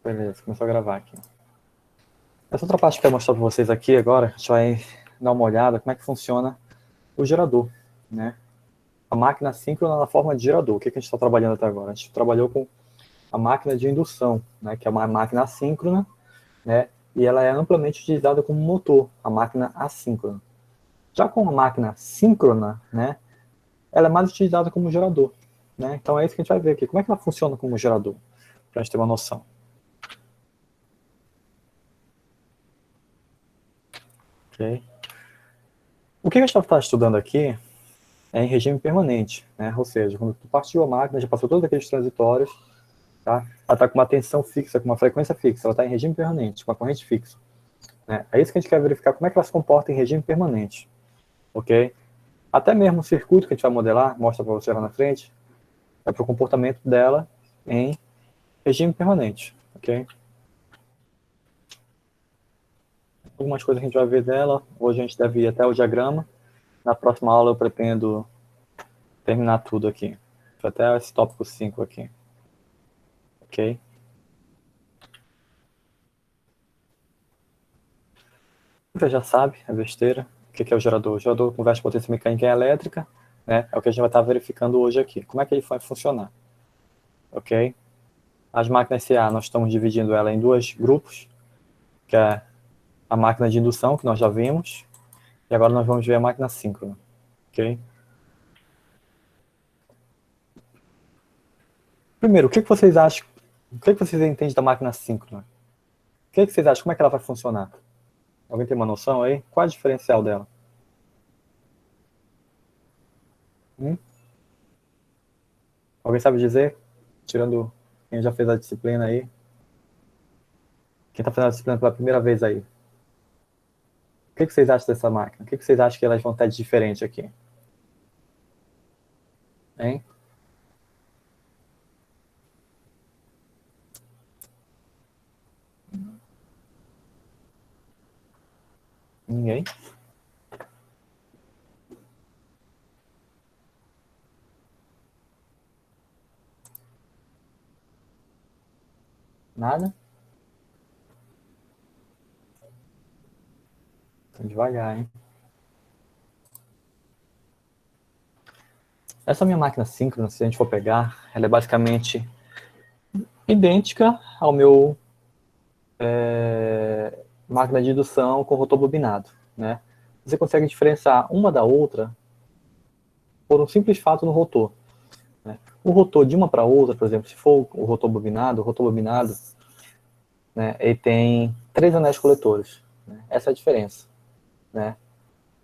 Beleza, começou a gravar aqui. Essa outra parte que eu quero mostrar para vocês aqui agora, a gente vai dar uma olhada como é que funciona o gerador, né? A máquina síncrona na forma de gerador. O que a gente está trabalhando até agora? A gente trabalhou com a máquina de indução, né? Que é uma máquina assíncrona, né? E ela é amplamente utilizada como motor, a máquina assíncrona. Já com a máquina síncrona, né? Ela é mais utilizada como gerador, né? Então é isso que a gente vai ver aqui. Como é que ela funciona como gerador? Para a gente ter uma noção. Ok? O que a gente está estudando aqui é em regime permanente, né? Ou seja, quando tu partiu a máquina, já passou todos aqueles transitórios, tá? Ela está com uma tensão fixa, com uma frequência fixa, ela está em regime permanente, com uma corrente fixa, né? É isso que a gente quer verificar, como é que ela se comporta em regime permanente, ok? Até mesmo o circuito que a gente vai modelar, mostra para você lá na frente, é para o comportamento dela em regime permanente, ok? Algumas coisas que a gente vai ver dela, hoje a gente deve ir até o diagrama, na próxima aula eu pretendo terminar tudo aqui, até esse tópico 5 aqui, ok? Você já sabe, é besteira. O que é o gerador? O gerador converte potência mecânica em elétrica, né? É o que a gente vai estar verificando hoje aqui. Como é que ele vai funcionar? Ok? As máquinas CA, nós estamos dividindo ela em dois grupos, que é a máquina de indução, que nós já vimos, e agora nós vamos ver a máquina síncrona. Ok? Primeiro, o que vocês acham? O que vocês entendem da máquina síncrona? O que vocês acham? Como é que ela vai funcionar? Alguém tem uma noção aí? Qual é o diferencial dela? Alguém sabe dizer? Tirando quem já fez a disciplina aí. Quem está fazendo a disciplina pela primeira vez aí? O que vocês acham dessa máquina? O que vocês acham que elas vão ter de diferente aqui? Hein? Ninguém? Nada? Tô devagar, hein? Essa minha máquina síncrona, se a gente for pegar, ela é basicamente idêntica ao meu máquina de indução com rotor bobinado, né? Você consegue diferenciar uma da outra por um simples fato no rotor, né? O rotor de uma para outra, por exemplo, se for o rotor bobinado, né, ele tem 3 anéis coletores, né? Essa é a diferença, né?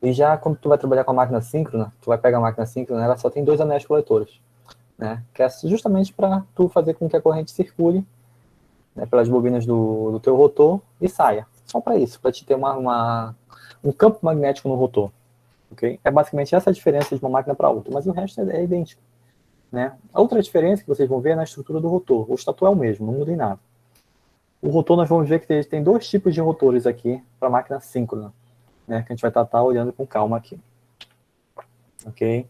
E já quando tu vai trabalhar com a máquina síncrona, tu vai pegar a máquina síncrona, ela só tem 2 anéis coletores, né? Que é justamente para tu fazer com que a corrente circule, né, pelas bobinas do teu rotor e saia. Só para isso, para te ter um campo magnético no rotor. Okay? É basicamente essa a diferença de uma máquina para outra, mas o resto é idêntico. Né? A outra diferença que vocês vão ver é na estrutura do rotor. O estator é o mesmo, não muda em nada. O rotor, nós vamos ver que tem 2 tipos de rotores aqui para a máquina síncrona, né, que a gente vai estar olhando com calma aqui. Ok?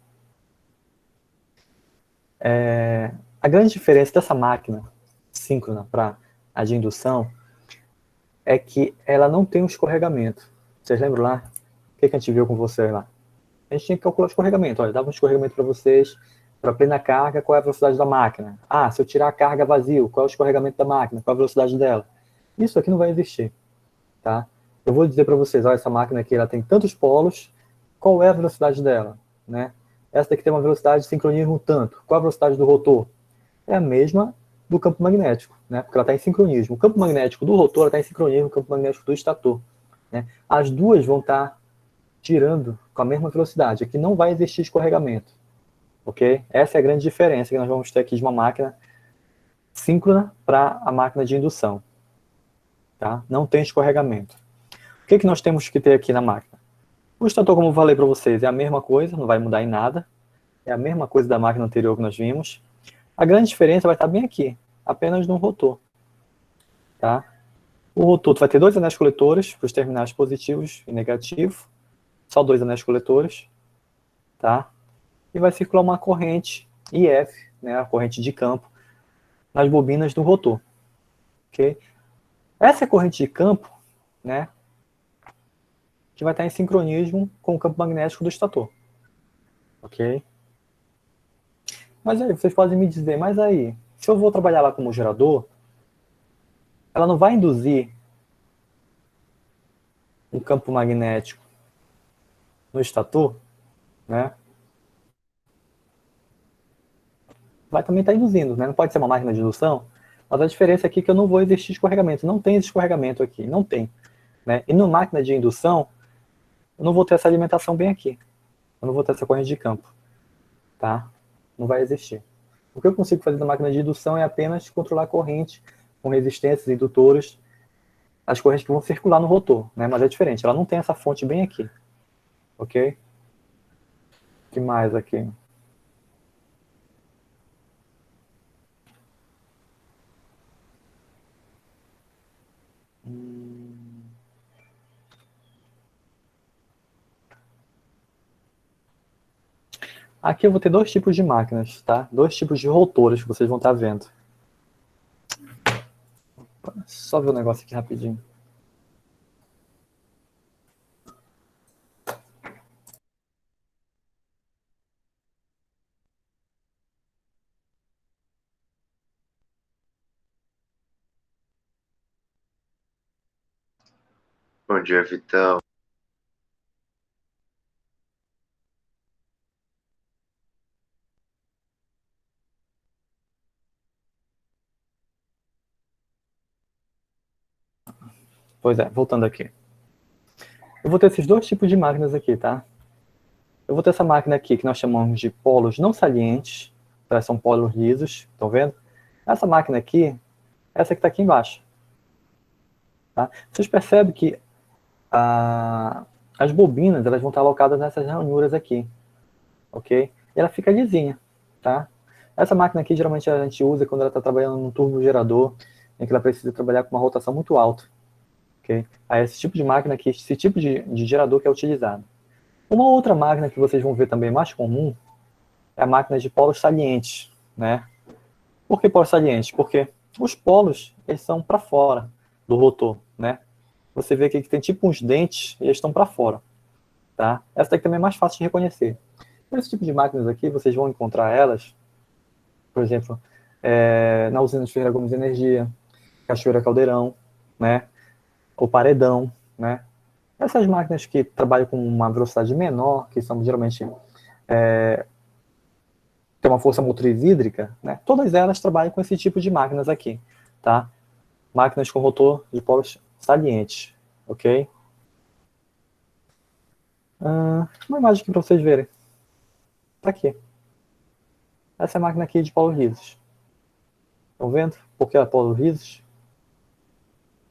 A grande diferença dessa máquina síncrona para a de indução é que ela não tem um escorregamento. Vocês lembram lá? O que a gente viu com vocês lá? A gente tinha que calcular o escorregamento. Olha, dava um escorregamento para vocês, para plena carga, qual é a velocidade da máquina? Ah, se eu tirar a carga vazio, qual é o escorregamento da máquina? Qual é a velocidade dela? Isso aqui não vai existir, tá? Eu vou dizer para vocês, olha, essa máquina aqui, ela tem tantos polos, qual é a velocidade dela, né? Essa daqui tem uma velocidade de sincronismo tanto. Qual é a velocidade do rotor? É a mesma do campo magnético, né? Porque ela está em sincronismo. O campo magnético do rotor está em sincronismo com o campo magnético do estator, né? As duas vão estar girando com a mesma velocidade. Aqui não vai existir escorregamento, ok? Essa é a grande diferença que nós vamos ter aqui de uma máquina síncrona para a máquina de indução, tá? Não tem escorregamento. O que nós temos que ter aqui na máquina? O estator, como eu falei para vocês, é a mesma coisa, não vai mudar em nada. É a mesma coisa da máquina anterior que nós vimos. A grande diferença vai estar bem aqui, apenas no rotor, tá? O rotor vai ter 2 anéis coletores para os terminais positivos e negativo, só 2 anéis coletores, tá? E vai circular uma corrente IF, né, a corrente de campo, nas bobinas do rotor. ok? Essa é a corrente de campo, né, que vai estar em sincronismo com o campo magnético do estator, ok? Mas aí, vocês podem me dizer, mas aí, se eu vou trabalhar lá como gerador, ela não vai induzir um campo magnético no estator, né? Vai também estar induzindo, né? Não pode ser uma máquina de indução, mas a diferença aqui é que eu não vou existir escorregamento. Não tem esse escorregamento aqui, não tem, né? E numa máquina de indução, eu não vou ter essa alimentação bem aqui. Eu não vou ter essa corrente de campo, tá? Não vai existir. O que eu consigo fazer na máquina de indução é apenas controlar a corrente com resistências, indutores, as correntes que vão circular no rotor, né? Mas é diferente, ela não tem essa fonte bem aqui, ok? O que mais aqui? Aqui eu vou ter dois tipos de máquinas, tá? Dois tipos de rotores que vocês vão estar vendo. Só ver o negócio aqui rapidinho. Bom dia, Vitão. Pois é, voltando aqui. Eu vou ter esses dois tipos de máquinas aqui, tá? Eu vou ter essa máquina aqui que nós chamamos de polos não salientes, tá? São polos lisos, estão vendo? Essa máquina aqui, essa que está aqui embaixo. Tá? Vocês percebem que as bobinas elas vão estar alocadas nessas ranhuras aqui, ok? E ela fica lisinha, tá? Essa máquina aqui geralmente a gente usa quando ela está trabalhando num turbogerador, em que ela precisa trabalhar com uma rotação muito alta, ok? Aí esse tipo de máquina aqui, esse tipo de gerador que é utilizado. Uma outra máquina que vocês vão ver também mais comum é a máquina de polos salientes, né? Por que polos salientes? Porque os polos eles são para fora do rotor, né? Você vê aqui que tem tipo uns dentes e eles estão para fora, tá? Essa daqui também é mais fácil de reconhecer. Esse tipo de máquinas aqui, vocês vão encontrar elas, por exemplo, na usina de Ferreira Gomes de Energia, Cachoeira Caldeirão, né? O Paredão, né? Essas máquinas que trabalham com uma velocidade menor, que são geralmente tem uma força motriz hídrica, né? Todas elas trabalham com esse tipo de máquinas aqui, tá? Máquinas com rotor de polos salientes, ok? Uma imagem aqui para vocês verem. Tá aqui. Essa é a máquina aqui de polos lisos. Estão vendo? Por que ela é polos lisos?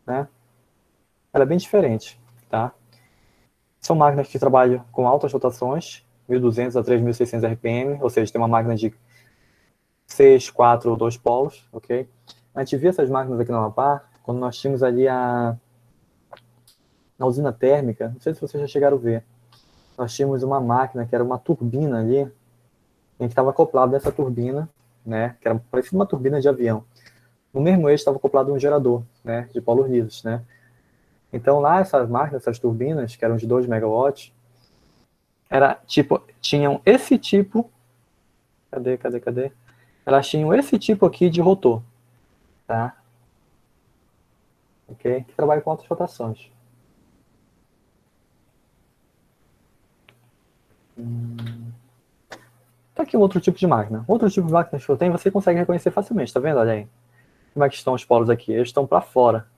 Né? Ela é bem diferente, tá? São máquinas que trabalham com altas rotações, 1.200 a 3.600 RPM, ou seja, tem uma máquina de 6, 4 ou 2 polos, ok? A gente viu essas máquinas aqui no Amapá, quando nós tínhamos ali na usina térmica, não sei se vocês já chegaram a ver, nós tínhamos uma máquina que era uma turbina ali, em que estava acoplado nessa turbina, né, que era parecida uma turbina de avião. No mesmo eixo estava acoplado um gerador, né, de polos lisos, né. Então lá essas máquinas, essas turbinas, que eram de 2 megawatts, tinham esse tipo, cadê? Elas tinham esse tipo aqui de rotor, tá? Ok? Que trabalha com altas rotações. Tá aqui um outro tipo de máquina. Outro tipo de máquina que eu tenho, você consegue reconhecer facilmente, tá vendo? Olha aí. Como é que estão os polos aqui? Eles estão para fora,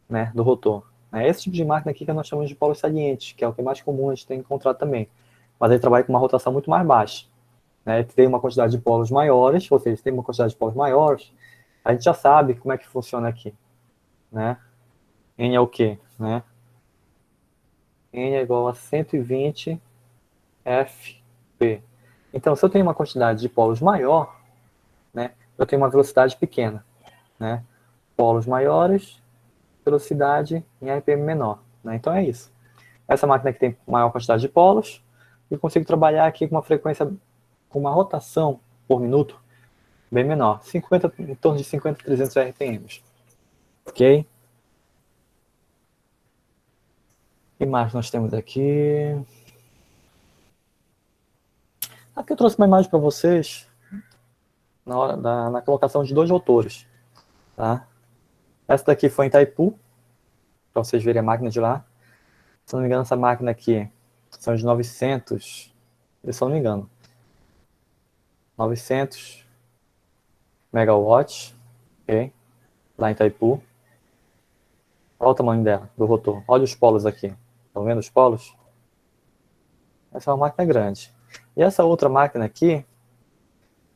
né, do rotor. É esse tipo de máquina aqui que nós chamamos de polos salientes, que é o que é mais comum a gente ter encontrado também. Mas ele trabalha com uma rotação muito mais baixa. Né? Tem uma quantidade de polos maiores, ou seja, tem uma quantidade de polos maiores, a gente já sabe como é que funciona aqui. Né? N é o quê? Né? N é igual a 120 FP. Então, se eu tenho uma quantidade de polos maior, né, eu tenho uma velocidade pequena. Né? Polos maiores, velocidade em RPM menor. Né? Então é isso. Essa máquina aqui tem maior quantidade de polos e consigo trabalhar aqui com uma frequência, com uma rotação por minuto bem menor, 50, em torno de 50 a 300 RPMs. Ok? O que mais nós temos aqui? Aqui eu trouxe uma imagem para vocês na colocação de dois rotores. Tá? Essa daqui foi em Itaipu, para vocês verem a máquina de lá. Se não me engano, essa máquina aqui são de 900, se não me engano, 900 megawatts, ok? Lá em Itaipu. Olha o tamanho dela, do rotor. Olha os polos aqui. Estão vendo os polos? Essa é uma máquina grande. E essa outra máquina aqui,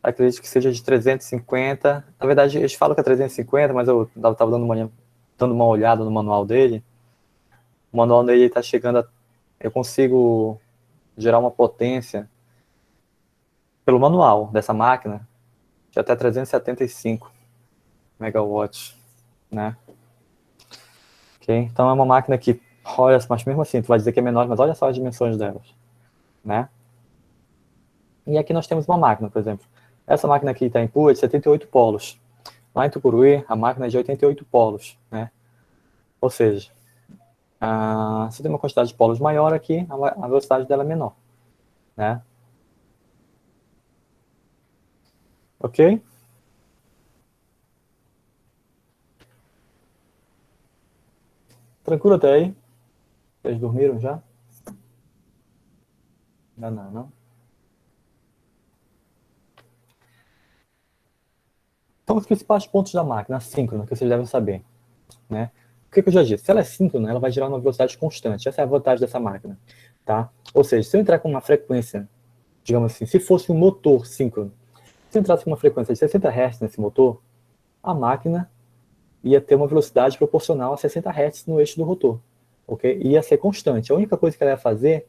acredito que seja de 350. Na verdade, eles falam que é 350, mas eu estava dando uma olhada no manual dele. O manual dele está chegando a... Eu consigo gerar uma potência pelo manual dessa máquina de até 375 megawatts, né? Ok? Então é uma máquina que, olha, mas mesmo assim, tu vai dizer que é menor, mas olha só as dimensões delas, né? E aqui nós temos uma máquina, por exemplo. Essa máquina aqui está em Pua de 78 polos. Lá em Tucuruí, a máquina é de 88 polos, né? Ou seja, se tem uma quantidade de polos maior aqui, a velocidade dela é menor, né? Ok? Tranquilo até aí? Vocês dormiram já? Não, não, não. Então, os principais pontos da máquina, a síncrona, que vocês devem saber, né? O que eu já disse? Se ela é síncrona, ela vai gerar uma velocidade constante. Essa é a vantagem dessa máquina, tá? Ou seja, se eu entrar com uma frequência, digamos assim, se fosse um motor síncrono, se eu entrasse com uma frequência de 60 Hz nesse motor, a máquina ia ter uma velocidade proporcional a 60 Hz no eixo do rotor, ok? Ia ser constante. A única coisa que ela ia fazer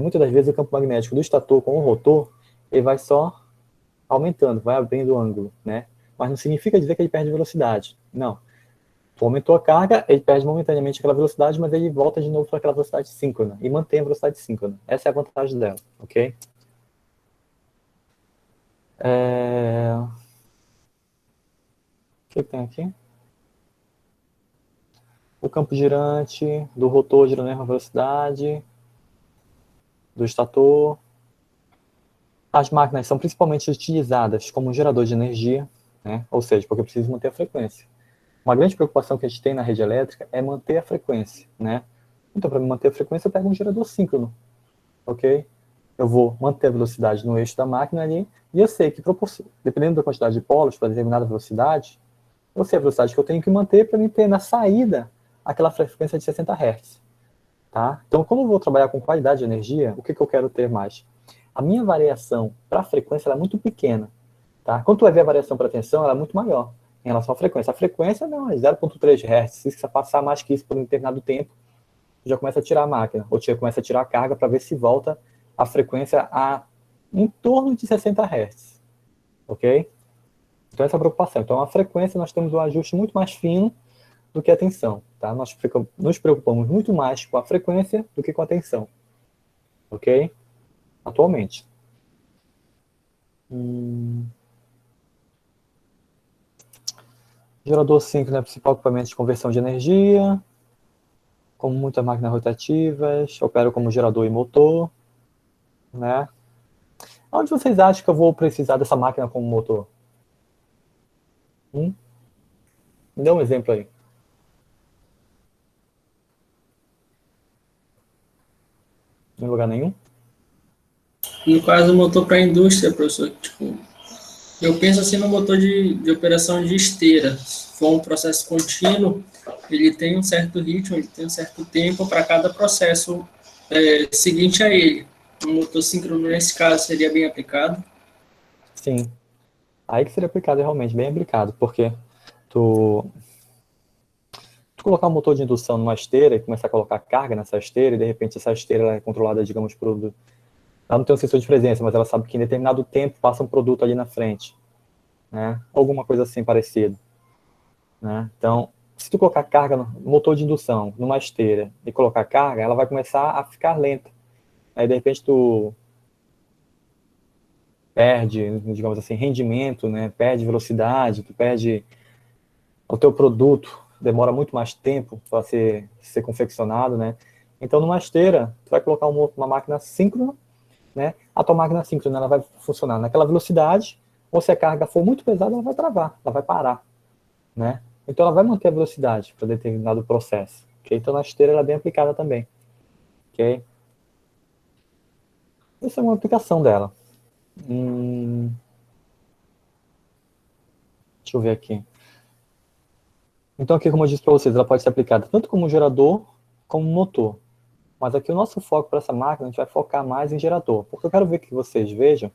muitas das vezes o campo magnético do estator com o rotor, ele vai só aumentando, vai abrindo o ângulo, né? Mas não significa dizer que ele perde velocidade. Não. Tu aumentou a carga, ele perde momentaneamente aquela velocidade, mas ele volta de novo para aquela velocidade síncrona e mantém a velocidade síncrona. Essa é a vantagem dela, ok? O que tem aqui? O campo girante do rotor gira na mesma velocidade do estator. As máquinas são principalmente utilizadas como gerador de energia, né? Ou seja, porque eu preciso manter a frequência. Uma grande preocupação que a gente tem na rede elétrica é manter a frequência, né? Então, para manter a frequência, eu pego um gerador síncrono, ok? Eu vou manter a velocidade no eixo da máquina ali, e eu sei que, dependendo da quantidade de polos para determinada velocidade, eu sei a velocidade que eu tenho que manter para me ter na saída aquela frequência de 60 Hz, tá? Então, como eu vou trabalhar com qualidade de energia, o que eu quero ter mais? A minha variação para a frequência é muito pequena, tá? Quando tu vai ver a variação para a tensão, ela é muito maior em relação à frequência. A frequência não, é 0,3 Hz. Se você passar mais que isso por um determinado tempo, já começa a tirar a máquina, ou já começa a tirar a carga para ver se volta a frequência a em torno de 60 Hz, ok? Então essa é a preocupação. Então a frequência nós temos um ajuste muito mais fino do que a tensão, tá? Nós nos preocupamos muito mais com a frequência do que com a tensão, ok? Atualmente. Gerador síncrono é o principal equipamento de conversão de energia. Como muitas máquinas rotativas, opero como gerador e motor, né? Onde vocês acham que eu vou precisar dessa máquina como motor? Me dê um exemplo aí. Em lugar nenhum? No caso, o motor para a indústria, professor, tipo, eu penso assim no motor de operação de esteira. Se for um processo contínuo, ele tem um certo ritmo, ele tem um certo tempo para cada processo seguinte a ele. Um motor síncrono, nesse caso, seria bem aplicado. Sim. Aí que seria aplicado realmente, bem aplicado, porque tu, tu colocar um motor de indução numa esteira e começar a colocar carga nessa esteira, e de repente essa esteira ela é controlada, digamos, por... Ela não tem um sensor de presença, mas ela sabe que em determinado tempo passa um produto ali na frente, né? Alguma coisa assim parecida, né? Então, se tu colocar carga no motor de indução numa esteira e colocar carga, ela vai começar a ficar lenta. Aí, de repente, tu perde, digamos assim, rendimento, né? Perde velocidade, tu perde o teu produto demora muito mais tempo para ser confeccionado, né? Então, numa esteira, tu vai colocar uma máquina síncrona, né? A tua máquina síncrona ela vai funcionar naquela velocidade, ou se a carga for muito pesada, ela vai travar, ela vai parar, né? Então, ela vai manter a velocidade para determinado processo, ok? Então, na esteira, ela é bem aplicada também, ok? Essa é uma aplicação dela. Deixa eu ver aqui. Então, aqui, como eu disse para vocês, ela pode ser aplicada tanto como gerador, como motor. Mas aqui o nosso foco para essa máquina, a gente vai focar mais em gerador, porque eu quero ver que vocês vejam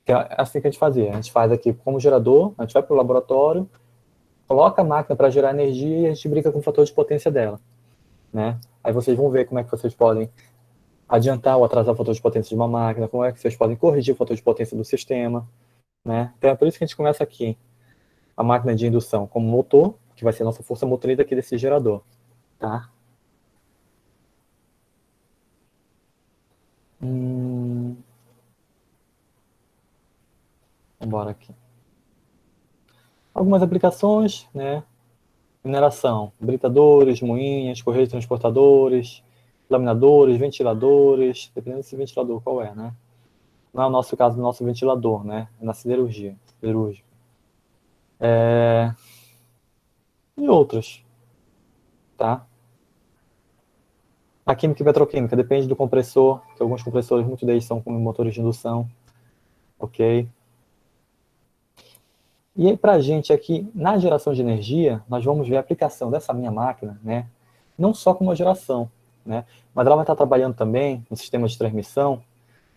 que é assim que a gente fazia. A gente faz aqui como gerador, a gente vai para o laboratório, coloca a máquina para gerar energia e a gente brinca com o fator de potência dela, né? Aí vocês vão ver como é que vocês podem adiantar ou atrasar o fator de potência de uma máquina, como é que vocês podem corrigir o fator de potência do sistema, né? Então é por isso que a gente começa aqui a máquina de indução como motor, que vai ser a nossa força motriz aqui desse gerador, tá? Vamos aqui. Algumas aplicações, né? Mineração, britadores, moinhas, correios transportadores, laminadores, ventiladores, dependendo desse ventilador qual é, né? Não é o nosso caso do nosso ventilador, né? É na siderurgia, siderúrgica. E outras, tá? A química e petroquímica depende do compressor, que alguns compressores, muitos deles são com motores de indução, ok? E aí, pra gente aqui, na geração de energia, nós vamos ver a aplicação dessa minha máquina, né? Não só como uma geração, né? Mas ela vai estar trabalhando também no sistema de transmissão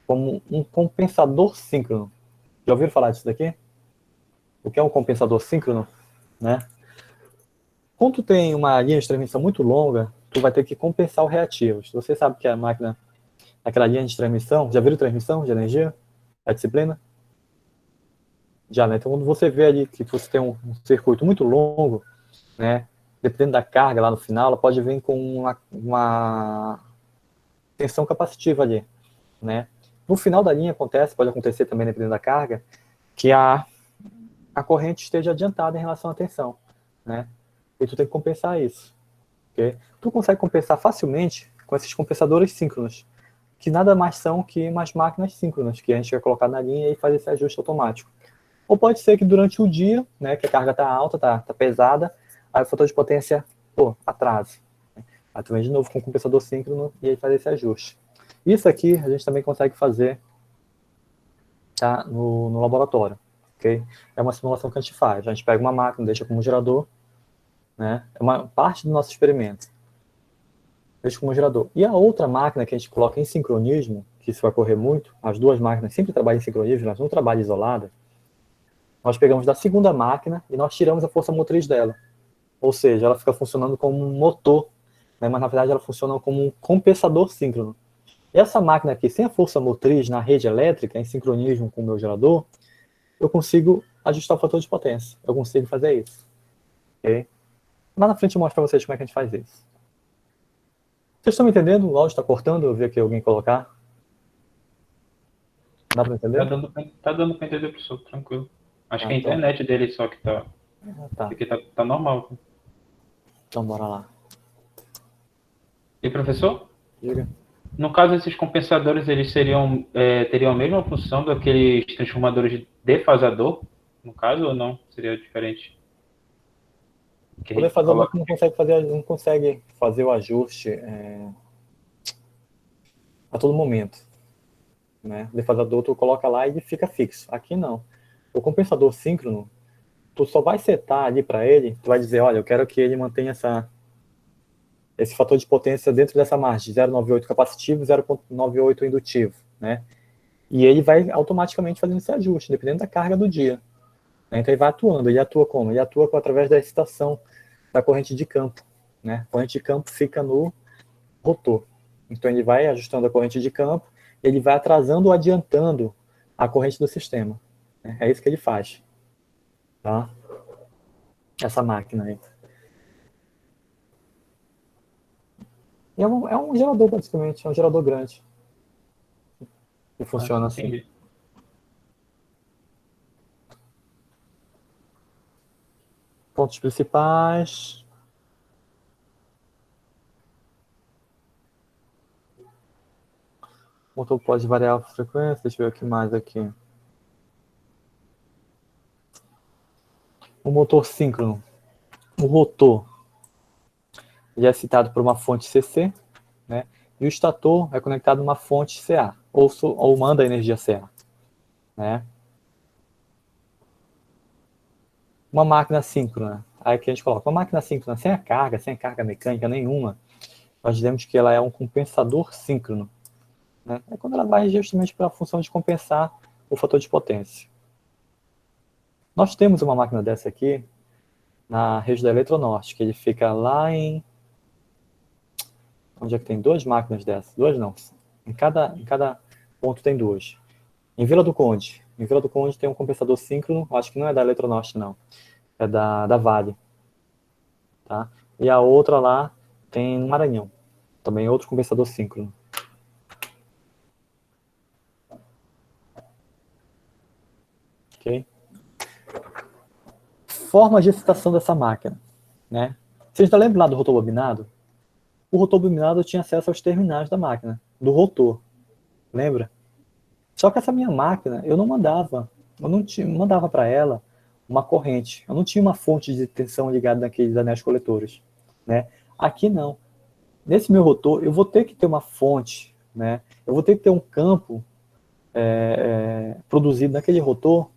como um compensador síncrono. Já ouviram falar disso daqui? O que é um compensador síncrono? Né? Quando tu tem uma linha de transmissão muito longa, tu vai ter que compensar o reativo. Você sabe que a máquina, aquela linha de transmissão, já viram transmissão de energia? A disciplina? Já, né? Então, quando você vê ali que você tem um circuito muito longo, né? Dependendo da carga lá no final, ela pode vir com uma tensão capacitiva ali, né? No final da linha acontece, pode acontecer também dependendo da carga, que a corrente esteja adiantada em relação à tensão, né? E tu tem que compensar isso, ok? Tu consegue compensar facilmente com esses compensadores síncronos, que nada mais são que umas máquinas síncronas, que a gente vai colocar na linha e faz esse ajuste automático. Ou pode ser que durante o dia, né, que a carga está alta, tá pesada, aí o fator de potência, atrasa. Aí tu vem de novo com o compensador síncrono e aí faz esse ajuste. Isso aqui a gente também consegue fazer, tá, no laboratório, ok? É uma simulação que a gente faz. A gente pega uma máquina, deixa como gerador, né? É uma parte do nosso experimento. Deixa como gerador. E a outra máquina que a gente coloca em sincronismo, que isso vai correr muito, as duas máquinas sempre trabalham em sincronismo, elas não trabalham isoladas, nós pegamos da segunda máquina e nós tiramos a força motriz dela. Ou seja, ela fica funcionando como um motor, né? Mas na verdade ela funciona como um compensador síncrono. E essa máquina aqui, sem a força motriz na rede elétrica, em sincronismo com o meu gerador, eu consigo ajustar o fator de potência. Eu consigo fazer isso. Okay? Lá na frente eu mostro para vocês como é que a gente faz isso. Vocês estão me entendendo? O áudio está cortando, eu vi aqui alguém colocar. Dá para entender? Tá dando pra entender, professor, tranquilo. Acho que a Então. internet dele só que tá. Tá. Aqui tá normal. Então bora lá. E professor? Diga. No caso, esses compensadores, eles teriam a mesma função daqueles transformadores de defasador, no caso, ou não? Seria diferente? O defasador não consegue fazer o ajuste a todo momento. Né? O defasador tu coloca lá e ele fica fixo. Aqui não. O compensador síncrono, tu só vai setar ali para ele, tu vai dizer, olha, eu quero que ele mantenha esse fator de potência dentro dessa margem, 0,98 capacitivo, 0,98 indutivo, né? E ele vai automaticamente fazendo esse ajuste, dependendo da carga do dia. Né? Então ele vai atuando. Ele atua como? Ele atua através da excitação da corrente de campo. Né? A corrente de campo fica no rotor. Então ele vai ajustando a corrente de campo, ele vai atrasando ou adiantando a corrente do sistema. Né? É isso que ele faz. Tá? Essa máquina aí. E é um gerador, basicamente. É um gerador grande. Que funciona assim. Entendi. Pontos principais. O motor pode variar a frequência. Deixa eu ver o que mais aqui. O motor síncrono. O rotor ele é excitado por uma fonte CC, né? E o estator é conectado a uma fonte CA, ou manda energia CA, né? Uma máquina síncrona, aí que a gente coloca, uma máquina síncrona sem carga mecânica nenhuma, nós dizemos que ela é um compensador síncrono, né? É quando ela vai justamente para a função de compensar o fator de potência. Nós temos uma máquina dessa aqui na rede da Eletronorte, que ele fica lá em... Onde é que tem duas máquinas dessas? Duas não. Em cada ponto tem duas. Em Vila do Conde. Em Vila do Conde tem um compensador síncrono, acho que não é da Eletronorte, não. É da Vale. Tá? E a outra lá tem no Maranhão. Também outro compensador síncrono. Ok? Forma de excitação dessa máquina, né? Vocês ainda lembram lá do rotor bobinado? O rotor bobinado tinha acesso aos terminais da máquina, do rotor. Lembra? Só que essa minha máquina, eu não mandava para ela uma corrente. Eu não tinha uma fonte de tensão ligada naqueles anéis coletores, né? Aqui não. Nesse meu rotor, eu vou ter que ter uma fonte, né? Eu vou ter que ter um campo produzido naquele rotor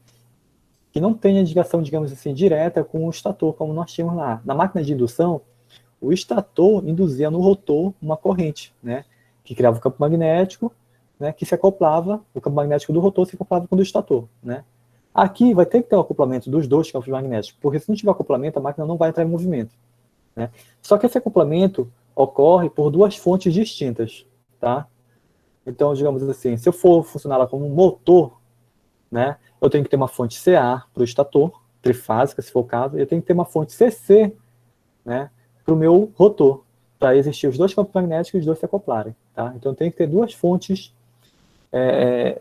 que não tenha ligação, digamos assim, direta com o estator, como nós tínhamos lá. Na máquina de indução, o estator induzia no rotor uma corrente, né? Que criava um campo magnético, né, que se acoplava, o campo magnético do rotor se acoplava com o do estator, né? Aqui vai ter que ter o acoplamento dos dois campos magnéticos, porque se não tiver acoplamento, a máquina não vai entrar em movimento, né? Só que esse acoplamento ocorre por duas fontes distintas, tá? Então, digamos assim, se eu for funcionar ela como um motor, né, eu tenho que ter uma fonte CA para o estator, trifásica, se for o caso, e eu tenho que ter uma fonte CC, né, para o meu rotor, para existir os dois campos magnéticos e os dois se acoplarem, tá? Então, eu tenho que ter duas fontes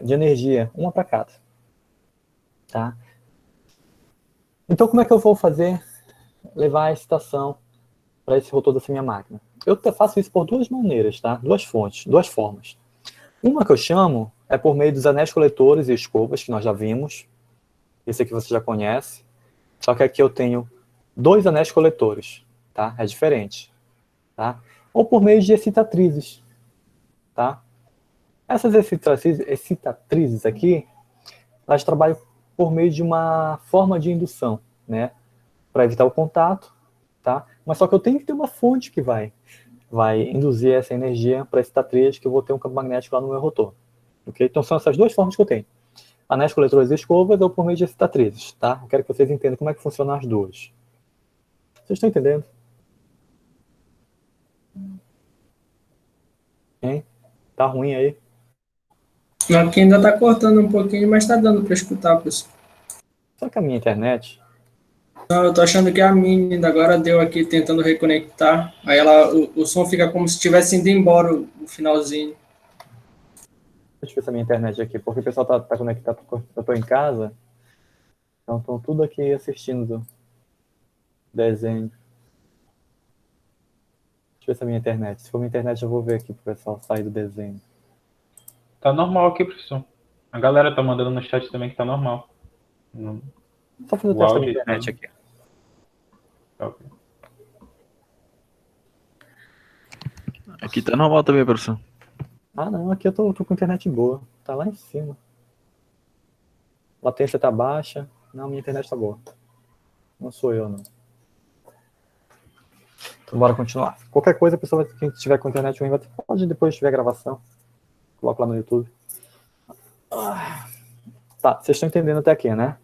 de energia, uma para cada, tá? Então, como é que eu vou levar a excitação para esse rotor dessa minha máquina? Eu faço isso por duas maneiras, tá? Duas fontes, duas formas. Uma que eu chamo é por meio dos anéis coletores e escovas, que nós já vimos. Esse aqui você já conhece. Só que aqui eu tenho dois anéis coletores, tá? É diferente, tá? Ou por meio de excitratrizes, tá? Essas excitratrizes aqui, elas trabalham por meio de uma forma de indução, né? Para evitar o contato, tá? Mas só que eu tenho que ter uma fonte que vai induzir essa energia para excitatriz, que eu vou ter um campo magnético lá no meu rotor. Okay? Então são essas duas formas que eu tenho. Anéis coletores e escovas ou por meio de excitratrizes, tá? Eu quero que vocês entendam como é que funcionam as duas. Vocês estão entendendo? Hein? Tá ruim aí? Aqui ainda tá cortando um pouquinho, mas tá dando para escutar, professor. Só que a minha internet... Não, eu tô achando que a minha ainda agora deu aqui tentando reconectar. Aí o som fica como se tivesse indo embora o finalzinho. Deixa eu ver se a minha internet aqui, porque o pessoal tá conectado, eu tô em casa, então estão tudo aqui assistindo o desenho. Deixa eu ver se a minha internet, se for minha internet eu vou ver aqui pro pessoal sair do desenho. Tá normal aqui, professor. A galera tá mandando no chat também que tá normal. Só fazer o teste da minha internet aqui. Ok. Aqui tá normal também, professor. Ah não, aqui eu tô com internet boa, tá lá em cima. A latência tá baixa, não, minha internet tá boa. Não sou eu, não. Então bora continuar. Qualquer coisa, a pessoa que tiver com internet ruim, pode depois tiver gravação. Coloca lá no YouTube. Tá, vocês estão entendendo até aqui, né?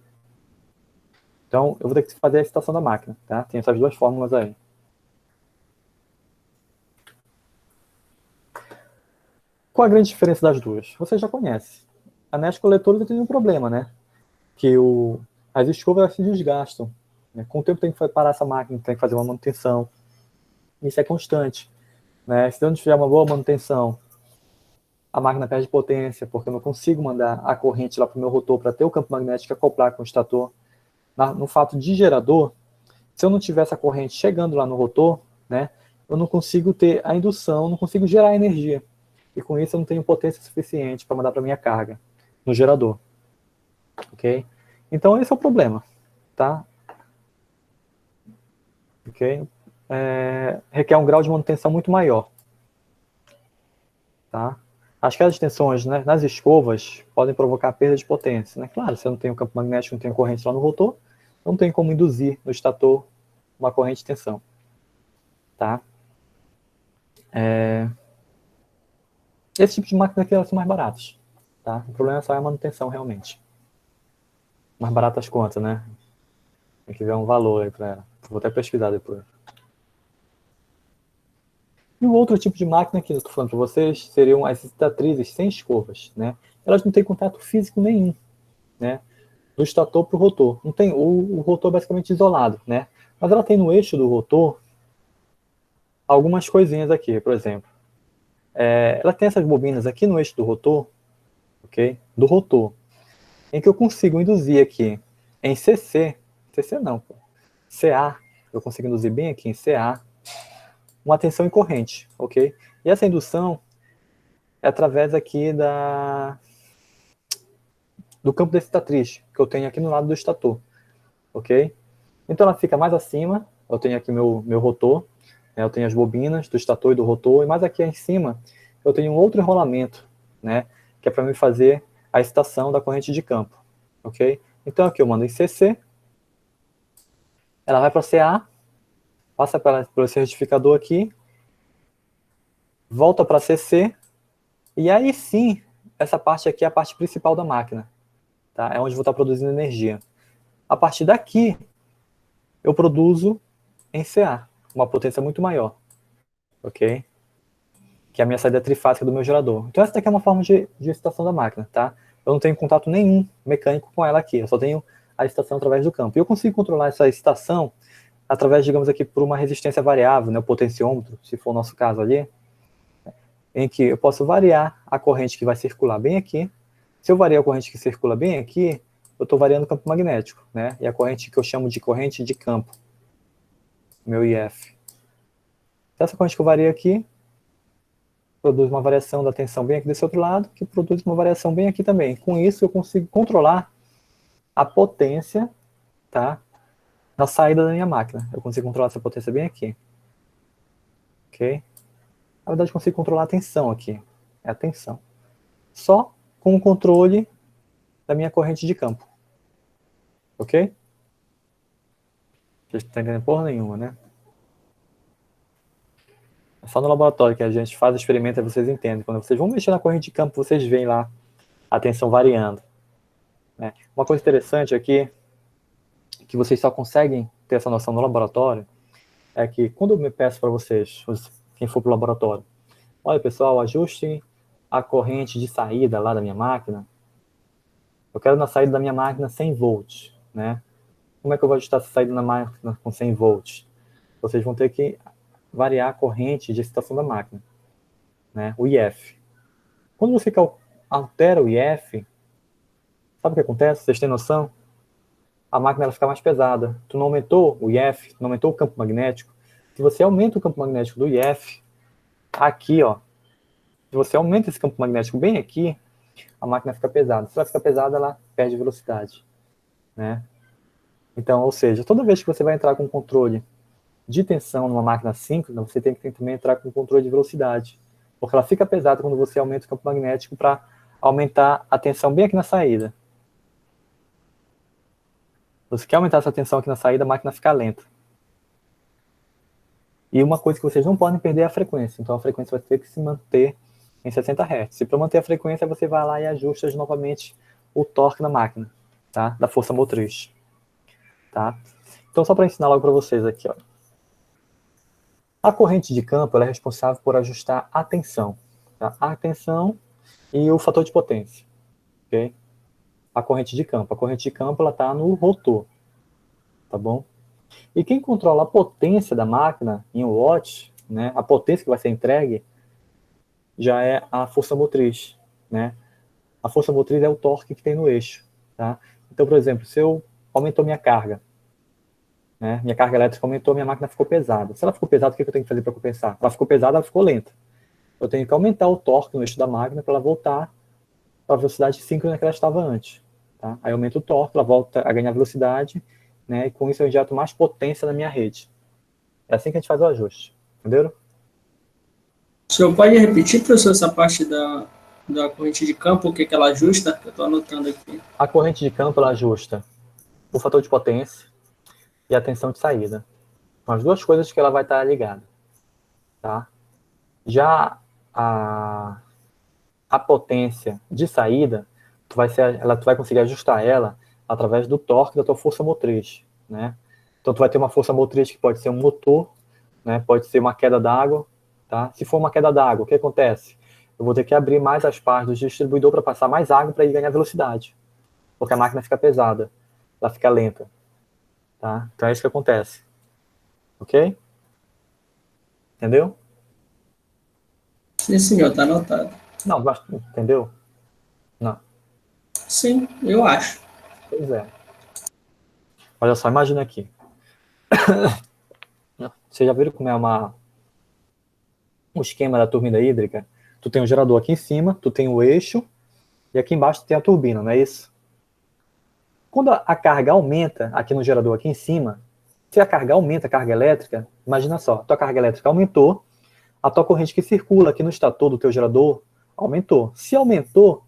Então, eu vou ter que fazer a excitação da máquina, tá? Tem essas duas fórmulas aí. Qual a grande diferença das duas? Você já conhece. Anéis coletores tem um problema, né? Que as escovas se desgastam, né? Com o tempo tem que parar essa máquina, tem que fazer uma manutenção. Isso é constante, né? Se eu não tiver uma boa manutenção, a máquina perde potência, porque eu não consigo mandar a corrente lá para o meu rotor para ter o campo magnético acoplar com o estator. No fato de gerador, se eu não tiver essa corrente chegando lá no rotor, né, eu não consigo ter a indução, não consigo gerar energia. E com isso eu não tenho potência suficiente para mandar para minha carga no gerador. Ok? Então esse é o problema, tá? Ok? Requer um grau de manutenção muito maior. Tá? As quedas de tensões, né, nas escovas podem provocar perda de potência. Né? Claro, se eu não tenho campo magnético, não tenho corrente lá no rotor, não tem como induzir no estator uma corrente de tensão. Tá? Esse tipo de máquina aqui elas são mais baratas. Tá? O problema só é a manutenção, realmente. Mais baratas quanto, né? Tem que ver um valor aí para ela. Vou até pesquisar depois. E o outro tipo de máquina que eu estou falando para vocês seriam as excitratrizes sem escovas. Né? Elas não têm contato físico nenhum, né, do estator para o rotor. Não tem, o rotor é basicamente isolado, né? Mas ela tem no eixo do rotor algumas coisinhas aqui, por exemplo. Ela tem essas bobinas aqui no eixo do rotor, ok? Do rotor, em que eu consigo induzir aqui em CC não, pô, CA, eu consigo induzir bem aqui em CA, uma tensão em corrente, ok? E essa indução é através aqui do campo da excitatriz, que eu tenho aqui no lado do estator, ok? Então ela fica mais acima, eu tenho aqui meu rotor, né, eu tenho as bobinas do estator e do rotor, e mais aqui em cima eu tenho um outro enrolamento, né, que é para me fazer a excitação da corrente de campo, ok? Então aqui eu mando em CC, ela vai para CA, passa pelo esse retificador aqui, volta para CC, e aí sim, essa parte aqui é a parte principal da máquina, tá? É onde eu vou estar produzindo energia. A partir daqui, eu produzo em CA, uma potência muito maior, ok? Que é a minha saída trifásica do meu gerador. Então essa daqui é uma forma de excitação da máquina, tá? Eu não tenho contato nenhum mecânico com ela aqui, eu só tenho a excitação através do campo. E eu consigo controlar essa excitação através, digamos aqui, por uma resistência variável, né, o potenciômetro, se for o nosso caso ali, em que eu posso variar a corrente que vai circular bem aqui. Se eu variar a corrente que circula bem aqui, eu estou variando o campo magnético, né? E a corrente que eu chamo de corrente de campo, meu IF. Então, essa corrente que eu vario aqui, produz uma variação da tensão bem aqui desse outro lado, que produz uma variação bem aqui também. Com isso, eu consigo controlar a potência, tá, na saída da minha máquina. Eu consigo controlar essa potência bem aqui. Ok? Na verdade, eu consigo controlar a tensão aqui. É a tensão. Só com o controle da minha corrente de campo. Ok? Vocês não estão entendendo porra nenhuma, né? É só no laboratório que a gente faz o experimento e vocês entendem. Quando vocês vão mexer na corrente de campo, vocês veem lá a tensão variando. Né? Uma coisa interessante aqui, que vocês só conseguem ter essa noção no laboratório, é que quando eu me peço para vocês, quem for para o laboratório, olha pessoal, ajustem a corrente de saída lá da minha máquina. Eu quero na saída da minha máquina 100 volts, né? Como é que eu vou ajustar essa saída na máquina com 100 volts? Vocês vão ter que variar a corrente de excitação da máquina, né? O IF. Quando você altera o IF, sabe o que acontece? Vocês têm noção? A máquina ela fica mais pesada. Tu não aumentou o IF, tu não aumentou o campo magnético. Se você aumenta o campo magnético do IF, aqui, ó, se você aumenta esse campo magnético bem aqui, a máquina fica pesada. Se ela fica pesada, ela perde velocidade, né? Então, ou seja, toda vez que você vai entrar com um controle de tensão numa máquina síncrona, você tem que também entrar com um controle de velocidade, porque ela fica pesada quando você aumenta o campo magnético para aumentar a tensão bem aqui na saída. Você quer aumentar essa tensão aqui na saída, a máquina fica lenta. E uma coisa que vocês não podem perder é a frequência. Então a frequência vai ter que se manter em 60 Hz. E para manter a frequência, você vai lá e ajusta novamente o torque na máquina, tá? Da força motriz. Tá? Então só para ensinar logo para vocês aqui, ó. A corrente de campo ela é responsável por ajustar a tensão, tá? A tensão e o fator de potência, ok? A corrente de campo. A corrente de campo ela está no rotor, tá bom? E quem controla a potência da máquina em watts, né? A potência que vai ser entregue já é a força motriz, né? A força motriz é o torque que tem no eixo, tá? Então, por exemplo, se eu aumentou minha carga, né? Minha carga elétrica aumentou, minha máquina ficou pesada. Se ela ficou pesada, o que eu tenho que fazer para compensar? Ela ficou pesada, ela ficou lenta. Eu tenho que aumentar o torque no eixo da máquina para ela voltar para a velocidade síncrona que ela estava antes. Tá? Aí eu aumento o torque, ela volta a ganhar velocidade, né? E com isso eu injeto mais potência na minha rede. É assim que a gente faz o ajuste. Entenderam? O senhor pode repetir, professor, essa parte da corrente de campo, o que ela ajusta? Eu estou anotando aqui. A corrente de campo ela ajusta o fator de potência e a tensão de saída. São as duas coisas que ela vai estar ligada. Tá? Já a potência de saída, tu vai conseguir ajustar ela através do torque da tua força motriz, né? Então tu vai ter uma força motriz que pode ser um motor, né? Pode ser uma queda d'água, tá? Se for uma queda d'água, o que acontece? Eu vou ter que abrir mais as partes do distribuidor para passar mais água para ir ganhar velocidade, porque a máquina fica pesada, ela fica lenta, tá? Então é isso que acontece, ok? Entendeu? Sim, senhor, está anotado. Não, entendeu? Não. Sim, eu acho. Pois é. Olha só, imagina aqui. Vocês já viram como é um esquema da turbina hídrica? Tu tem um gerador aqui em cima, tu tem o eixo, e aqui embaixo tu tem a turbina, não é isso? Quando a carga aumenta aqui no gerador aqui em cima, se a carga aumenta, a carga elétrica, imagina só, a tua carga elétrica aumentou, a tua corrente que circula aqui no estator do teu gerador aumentou. Se aumentou,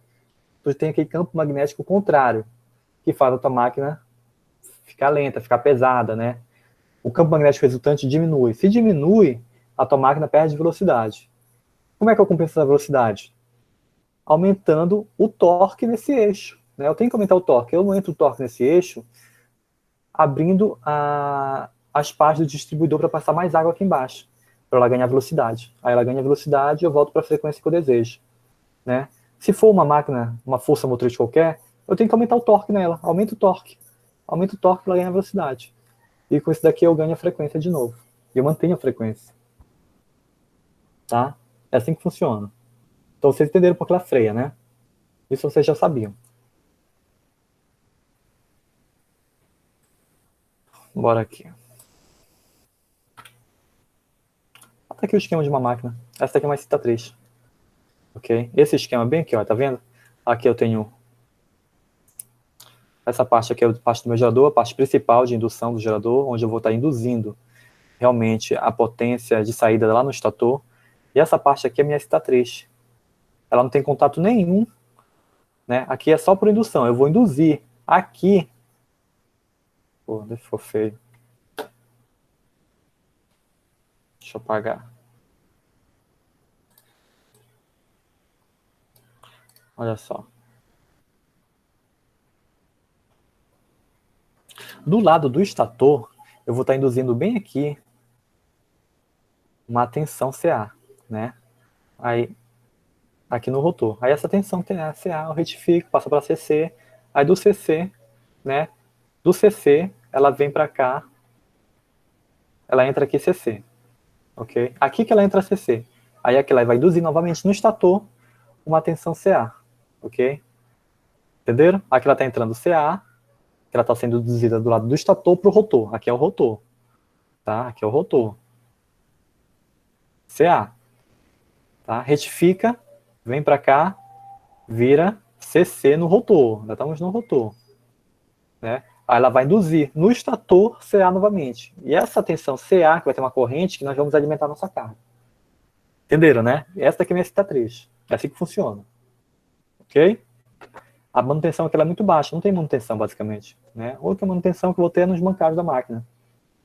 tu tem aquele campo magnético contrário, que faz a tua máquina ficar lenta, ficar pesada, né? O campo magnético resultante diminui. Se diminui, a tua máquina perde velocidade. Como é que eu compenso essa velocidade? Aumentando o torque nesse eixo, né? Eu tenho que aumentar o torque. Eu aumento o torque nesse eixo, abrindo as partes do distribuidor para passar mais água aqui embaixo, para ela ganhar velocidade. Aí ela ganha velocidade e eu volto para a frequência que eu desejo, né? Se for uma máquina, uma força motriz qualquer, eu tenho que aumentar o torque nela. Aumento o torque para ela ganhar velocidade. E com isso daqui eu ganho a frequência de novo. E eu mantenho a frequência. Tá? É assim que funciona. Então vocês entenderam porque ela freia, né? Isso vocês já sabiam. Bora aqui. Tá aqui o esquema de uma máquina. Essa aqui é uma cicatriz. Ok? Esse esquema bem aqui, ó, tá vendo? Aqui eu tenho essa parte aqui é a parte do meu gerador, a parte principal de indução do gerador, onde eu vou estar induzindo realmente a potência de saída lá no estator. E essa parte aqui é a minha cicatriz. Ela não tem contato nenhum, né? Aqui é só por indução. Eu vou induzir aqui. Pô, deixa eu feio. Deixa eu apagar. Olha só. Do lado do estator, eu vou estar induzindo bem aqui uma tensão CA, né? Aí, aqui no rotor. Aí essa tensão CA eu retifico, passa para CC. Aí do CC, né? Do CC, ela vem para cá. Ela entra aqui CC. Ok? Aqui que ela entra CC. Aí aqui ela vai induzir novamente no estator uma tensão CA. Ok? Entenderam? Aqui ela está entrando CA, que ela está sendo induzida do lado do estator para o rotor. Aqui é o rotor. Tá? Aqui é o rotor. CA. Tá? Retifica, vem para cá, vira CC no rotor. Já estamos no rotor. Né? Aí ela vai induzir no estator CA novamente. E essa tensão CA, que vai ter uma corrente, que nós vamos alimentar a nossa carga. Entenderam, né? Essa daqui é a minha cicatriz. É assim que funciona. Ok? A manutenção aqui ela é muito baixa. Não tem manutenção, basicamente. Né? Outra manutenção que eu vou ter é nos bancados da máquina.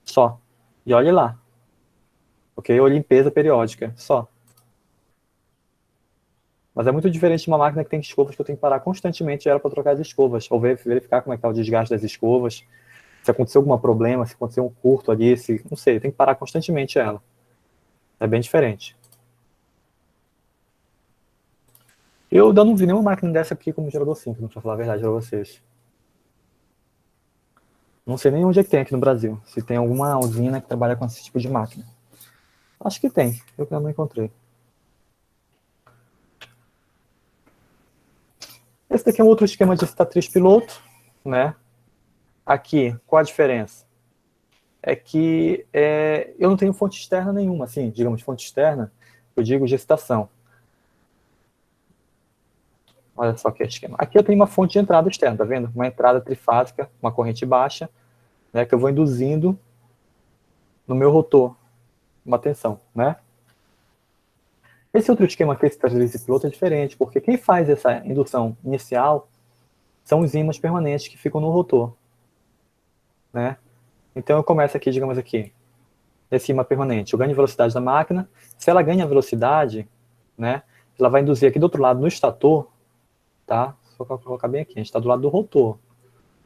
Só. E olhe lá. Ok? Ou limpeza periódica. Só. Mas é muito diferente de uma máquina que tem escovas que eu tenho que parar constantemente para trocar as escovas, ou verificar como é que está o desgaste das escovas, se aconteceu algum problema, se aconteceu um curto ali, não sei, tem que parar constantemente ela. É bem diferente. Eu ainda não vi nenhuma máquina dessa aqui como gerador síncrono, para falar a verdade para vocês. Não sei nem onde é que tem aqui no Brasil, se tem alguma usina que trabalha com esse tipo de máquina. Acho que tem, eu ainda não encontrei. Esse daqui é um outro esquema de cicatriz piloto, né? Aqui, qual a diferença? é que eu não tenho fonte externa nenhuma, assim, digamos, fonte externa, eu digo de excitação. Olha só que esquema. Aqui eu tenho uma fonte de entrada externa, tá vendo? Uma entrada trifásica, uma corrente baixa, né, que eu vou induzindo no meu rotor uma tensão, né? Esse outro esquema aqui, esse transdutor piloto, é diferente, porque quem faz essa indução inicial são os ímãs permanentes que ficam no rotor, né? Então eu começo aqui, digamos aqui, esse ímã permanente, eu ganho velocidade da máquina, se ela ganha velocidade, né, ela vai induzir aqui do outro lado no estator, tá? Só colocar bem aqui, a gente está do lado do rotor.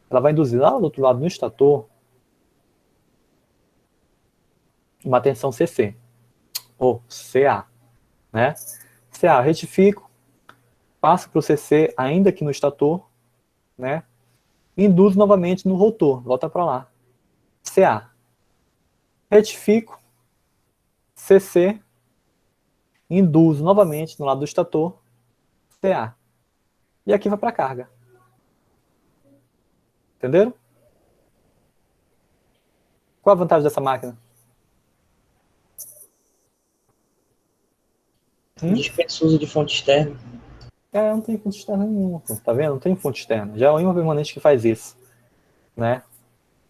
Ela vai induzir lá do outro lado no estator uma tensão CC, ou CA, né? CA, retifico, passo para o CC ainda aqui no estator, né? Induzo novamente no rotor, volta para lá. CA. Retifico, CC, induzo novamente no lado do estator, CA. E aqui vai para a carga. Entenderam? Qual a vantagem dessa máquina? Dispensa o uso de fonte externa. Não tem fonte externa nenhuma, tá vendo? Não tem fonte externa. Já é o ímã permanente que faz isso, né?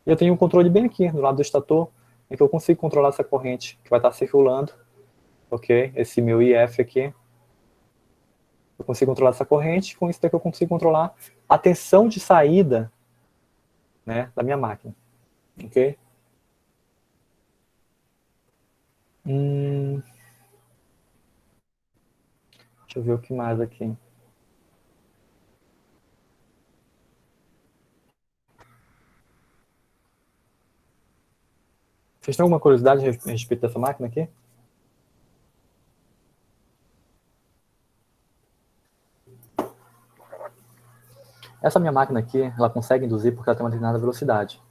E eu tenho um controle bem aqui, do lado do estator, em que eu consigo controlar essa corrente que vai estar circulando, ok? Esse meu IF aqui. Eu consigo controlar essa corrente, com isso daqui eu consigo controlar a tensão de saída, né, da minha máquina, ok? Deixa eu ver o que mais aqui. Vocês têm alguma curiosidade a respeito dessa máquina aqui? Essa minha máquina aqui, ela consegue induzir porque ela tem uma determinada velocidade.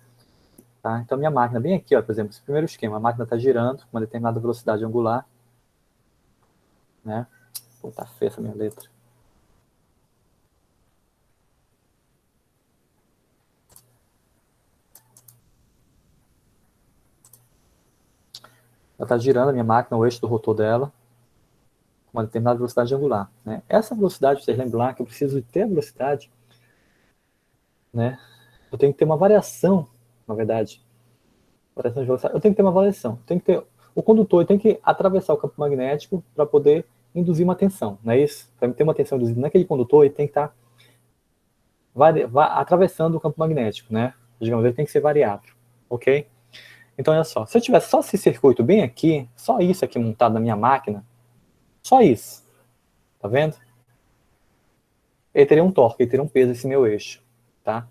Tá? Então, minha máquina, bem aqui, ó, por exemplo, esse primeiro esquema, a máquina está girando com uma determinada velocidade angular. Né? Pô, tá feia essa minha letra. Ela está girando a minha máquina, o eixo do rotor dela, com uma determinada velocidade angular. Né? Essa velocidade, vocês lembram lá que eu preciso ter a velocidade, né? Eu tenho que ter uma variação, na verdade. Variação de velocidade. Eu tenho que ter uma variação. O condutor tem que atravessar o campo magnético para poder induzir uma tensão, não é isso? Para ter uma tensão induzida naquele condutor, ele tem que estar atravessando o campo magnético, né? Digamos, ele tem que ser variável, ok? Então, olha só, se eu tivesse só esse circuito bem aqui, só isso aqui montado na minha máquina, só isso, tá vendo? Ele teria um torque, ele teria um peso esse meu eixo, tá?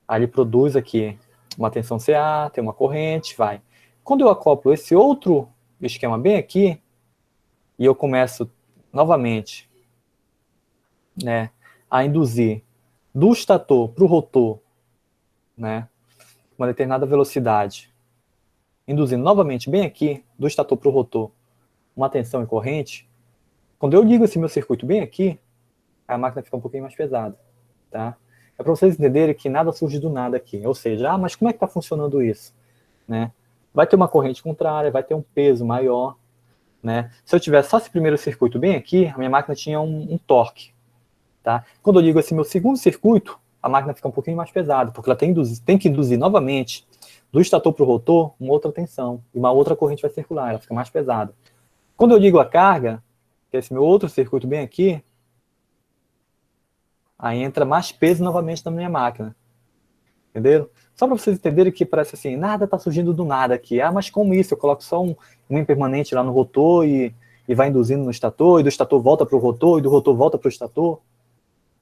Aí ele produz aqui uma tensão CA, tem uma corrente, vai. Quando eu acoplo esse outro esquema bem aqui, e eu começo novamente, né, a induzir do estator para o rotor, né, uma determinada velocidade, induzindo novamente bem aqui, do estator para o rotor, uma tensão e corrente, quando eu ligo esse meu circuito bem aqui, a máquina fica um pouquinho mais pesada, tá? É para vocês entenderem que nada surge do nada aqui, ou seja, mas como é que está funcionando isso? Né? Vai ter uma corrente contrária, vai ter um peso maior, né? Se eu tivesse só esse primeiro circuito bem aqui, a minha máquina tinha um torque, tá? Quando eu ligo esse meu segundo circuito, a máquina fica um pouquinho mais pesada, porque ela tem que induzir novamente do estator para o rotor uma outra tensão, e uma outra corrente vai circular, ela fica mais pesada. Quando eu ligo a carga, que é esse meu outro circuito bem aqui, aí entra mais peso novamente na minha máquina. Entenderam? Só para vocês entenderem que parece assim, nada está surgindo do nada aqui. Mas como isso? Eu coloco só um impermanente lá no rotor e vai induzindo no estator, e do estator volta para o rotor, e do rotor volta para o estator.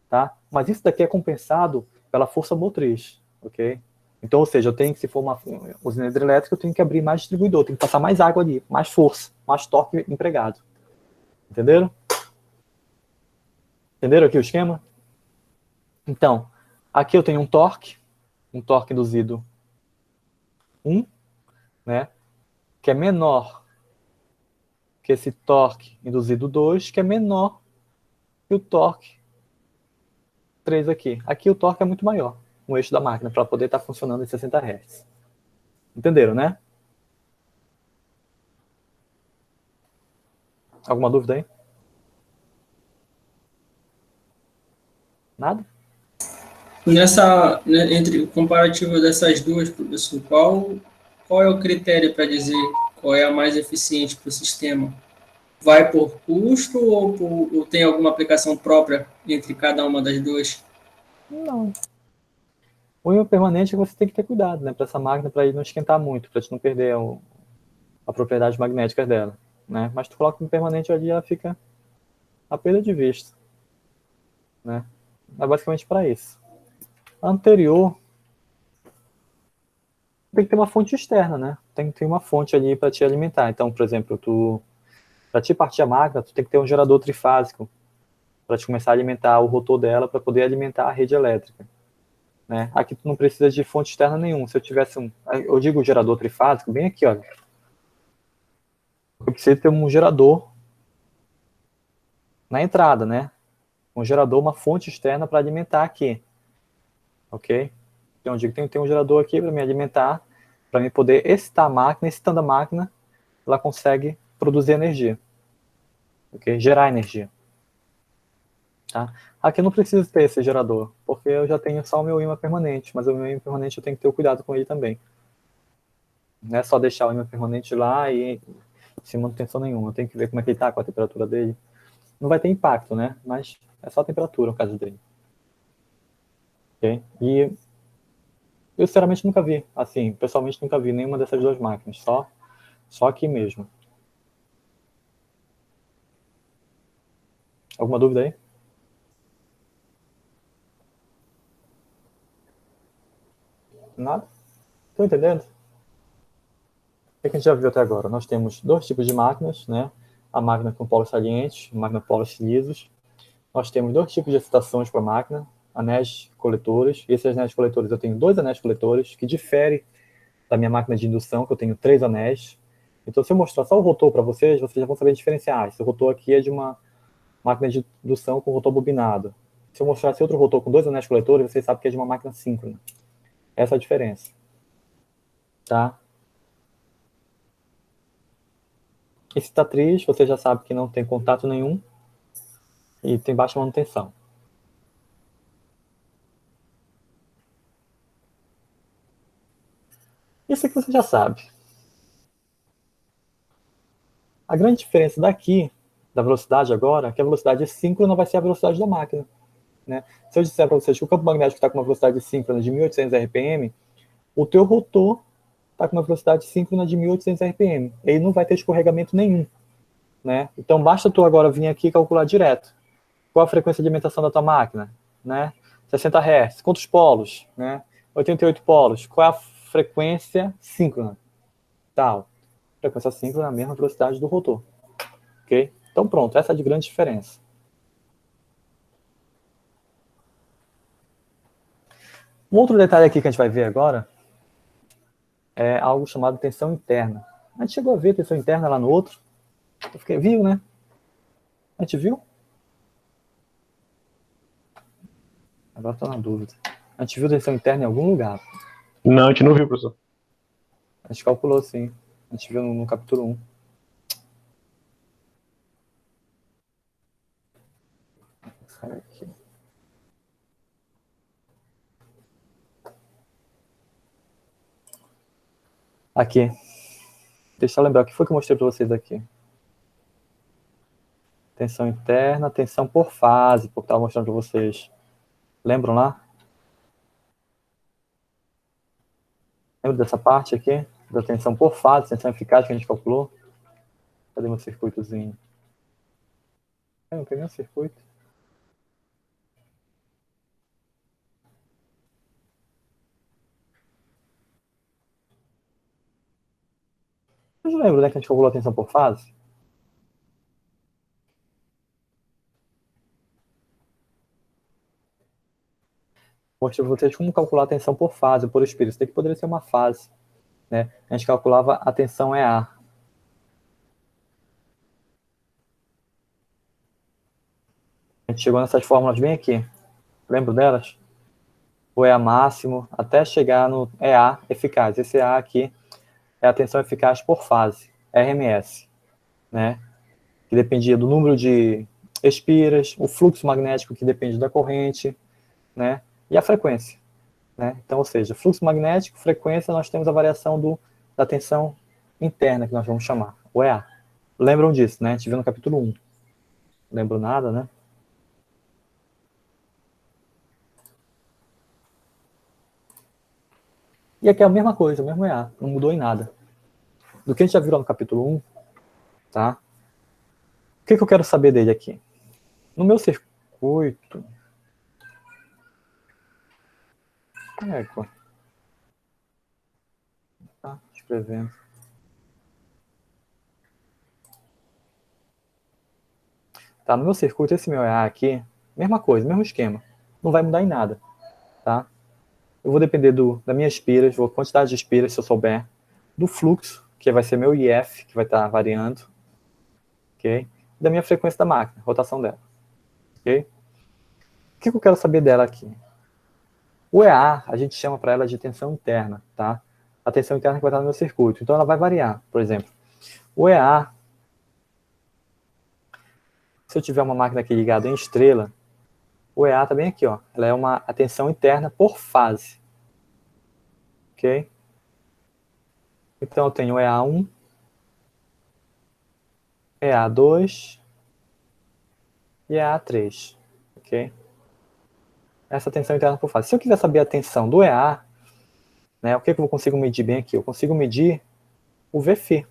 Tá? Mas isso daqui é compensado pela força motriz. Ok? Então, ou seja, eu tenho que, se for uma usina hidrelétrica, eu tenho que abrir mais distribuidor, tenho que passar mais água ali, mais força, mais torque empregado. Entenderam? Entenderam aqui o esquema? Então, aqui eu tenho um torque induzido 1, né, que é menor que esse torque induzido 2, que é menor que o torque 3 aqui. Aqui o torque é muito maior, no eixo da máquina, para poder estar funcionando em 60 Hz. Entenderam, né? Alguma dúvida aí? Nada? Entre o comparativo dessas duas, professor, qual é o critério para dizer qual é a mais eficiente para o sistema? Vai por custo ou tem alguma aplicação própria entre cada uma das duas? Não. O ímã permanente você tem que ter cuidado, né? Para essa máquina, para ele não esquentar muito, para te não perder a propriedade magnética dela, né? Mas tu coloca um permanente ali, ela fica a perda de vista, né? É basicamente para isso. A anterior tem que ter uma fonte externa, né? Tem que ter uma fonte ali para te alimentar. Então, por exemplo, para te partir a máquina, tu tem que ter um gerador trifásico para te começar a alimentar o rotor dela para poder alimentar a rede elétrica, né? Aqui tu não precisa de fonte externa nenhuma. Se eu tivesse eu digo gerador trifásico, bem aqui, olha. Eu preciso ter um gerador na entrada, né? Um gerador, uma fonte externa para alimentar aqui, ok? Então eu digo que tem que ter um gerador aqui para me alimentar, para me poder excitar a máquina. Excitando a máquina, ela consegue produzir energia, ok? Gerar energia. Tá? Aqui eu não preciso ter esse gerador, porque eu já tenho só o meu ímã permanente, mas o meu ímã permanente eu tenho que ter o cuidado com ele também. Não é só deixar o ímã permanente lá e sem manutenção nenhuma. Eu tenho que ver como é que ele está, com a temperatura dele. Não vai ter impacto, né? Mas é só a temperatura no caso dele. Ok? E eu sinceramente nunca vi, assim, pessoalmente nunca vi nenhuma dessas duas máquinas, só aqui mesmo. Alguma dúvida aí? Nada? Estão entendendo? O que a gente já viu até agora? Nós temos dois tipos de máquinas, né? A máquina com polos salientes, a máquina com polos lisos. Nós temos dois tipos de excitações para a máquina, anéis coletores. E esses anéis coletores, eu tenho dois anéis coletores, que diferem da minha máquina de indução, que eu tenho 3 anéis. Então, se eu mostrar só o rotor para vocês já vão saber diferenciar. Esse rotor aqui é de uma máquina de indução com rotor bobinado. Se eu mostrasse outro rotor com 2 anéis coletores, vocês sabem que é de uma máquina síncrona. Essa é a diferença. Tá? Excitatriz, você já sabe que não tem contato nenhum e tem baixa manutenção. Isso aqui você já sabe. A grande diferença daqui, da velocidade agora, é que a velocidade síncrona vai ser a velocidade da máquina. Né? Se eu disser para vocês que o campo magnético está com uma velocidade síncrona de 1800 RPM, o teu rotor está com uma velocidade síncrona de 1800 RPM. Ele não vai ter escorregamento nenhum. Né? Então basta tu agora vir aqui e calcular direto. Qual a frequência de alimentação da tua máquina? Né? 60 Hz. Quantos polos? Né? 88 polos. Qual é a frequência síncrona? Tal. Frequência síncrona é a mesma velocidade do rotor. Ok? Então pronto, essa é a de grande diferença. Um outro detalhe aqui que a gente vai ver agora é algo chamado tensão interna. A gente chegou a ver tensão interna lá no outro. Viu, né? A gente viu? Agora estou na dúvida. A gente viu tensão interna em algum lugar. Não, a gente não viu, professor. A gente calculou, sim. A gente viu no capítulo 1. Aqui. Aqui. Deixa eu lembrar, o que foi que eu mostrei para vocês aqui? Tensão interna, tensão por fase, porque eu estava mostrando para vocês. Lembram lá? Lembra dessa parte aqui? Da tensão por fase, tensão eficaz que a gente calculou? Cadê meu circuitozinho? Eu não peguei um circuito. Vocês lembram, né, que a gente calculou a tensão por fase? Mostrei para vocês como calcular a tensão por fase, por espírito. Isso daqui poderia ser uma fase. Né? A gente calculava a tensão EA. A gente chegou nessas fórmulas bem aqui. Lembro delas? O EA máximo, até chegar no EA eficaz. Esse EA aqui é a tensão eficaz por fase, RMS, né? Que dependia do número de espiras, o fluxo magnético que depende da corrente, né? E a frequência, né? Então, ou seja, fluxo magnético, frequência, nós temos a variação da tensão interna, que nós vamos chamar, o EA. Lembram disso, né? A gente viu no capítulo 1. Lembro nada, né? E aqui é a mesma coisa, o mesmo EA, não mudou em nada. Do que a gente já viu lá no capítulo 1, tá? O que eu quero saber dele aqui? No meu circuito... Égua. Tá, escrevendo. Tá, no meu circuito, esse meu EA aqui, mesma coisa, mesmo esquema. Não vai mudar em nada, tá? Eu vou depender da minha espiras, a quantidade de espiras, se eu souber, do fluxo, que vai ser meu IF, que vai estar variando, ok? E da minha frequência da máquina, rotação dela, ok? O que eu quero saber dela aqui? O EA, a gente chama para ela de tensão interna, tá? A tensão interna que vai estar no meu circuito. Então ela vai variar, por exemplo. O EA, se eu tiver uma máquina aqui ligada em estrela, o EA está bem aqui, ó. Ela é a tensão interna por fase. Ok? Então eu tenho EA1, EA2 e EA3. Ok? Essa tensão interna por fase. Se eu quiser saber a tensão do EA, né, o que eu consigo medir bem aqui? Eu consigo medir o Vφ.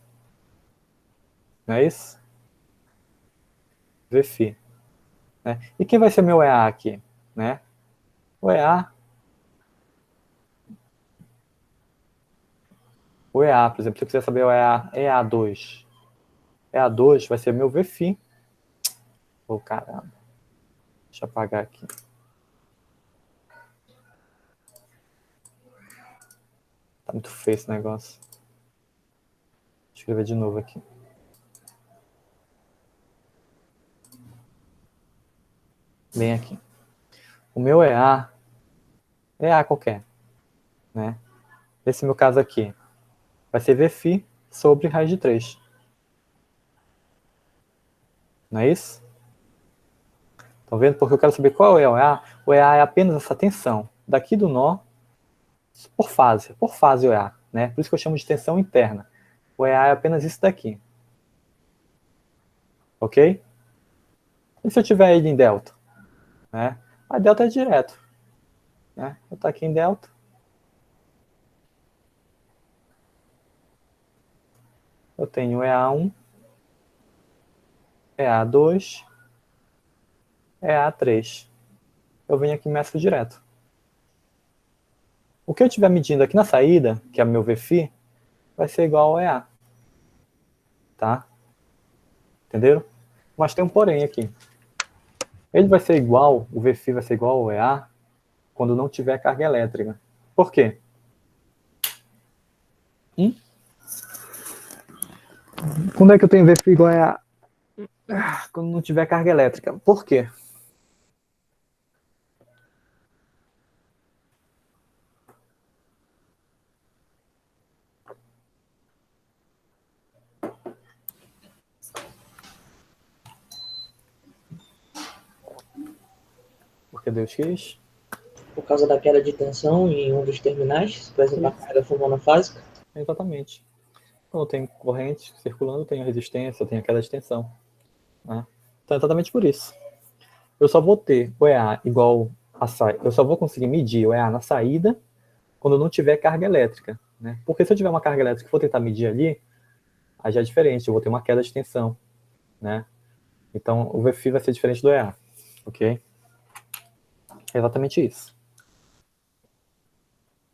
Não é isso? Vφ. Né? E quem vai ser meu EA aqui? Né? O EA, por exemplo, se eu quiser saber o EA2, EA2 vai ser meu Vφ. Oh, caramba. Deixa eu apagar aqui. Tá muito feio esse negócio. Deixa eu escrever de novo aqui. Bem aqui. O meu EA qualquer, né? Esse meu caso aqui vai ser Vφ sobre raiz de 3. Não é isso? Estão vendo? Porque eu quero saber qual é o EA. O EA é apenas essa tensão daqui do nó por fase o EA, né? Por isso que eu chamo de tensão interna. O EA é apenas isso daqui. Ok? E se eu tiver ele em delta? Né? A delta é direto. Né? Eu estou aqui em delta. Eu tenho EA1, EA2, EA3. Eu venho aqui e mesclo direto. O que eu estiver medindo aqui na saída, que é o meu Vφ, vai ser igual ao EA. Tá? Entenderam? Mas tem um porém aqui. Ele vai ser igual, o Vφ vai ser igual ao EA, quando não tiver carga elétrica. Por quê? Quando é que eu tenho Vφ igual a EA? Quando não tiver carga elétrica. Por quê? Porque Deus quis. Por causa da queda de tensão em um dos terminais, por exemplo, a carga monofásica. Exatamente. Quando tem corrente circulando, tem a resistência, tem a queda de tensão. Né? Então é exatamente por isso. Eu só vou ter o EA igual a saída. Eu só vou conseguir medir o EA na saída quando não tiver carga elétrica. Né? Porque se eu tiver uma carga elétrica e for tentar medir ali, aí já é diferente, eu vou ter uma queda de tensão. Né? Então o Vφ vai ser diferente do EA. Ok? É exatamente isso.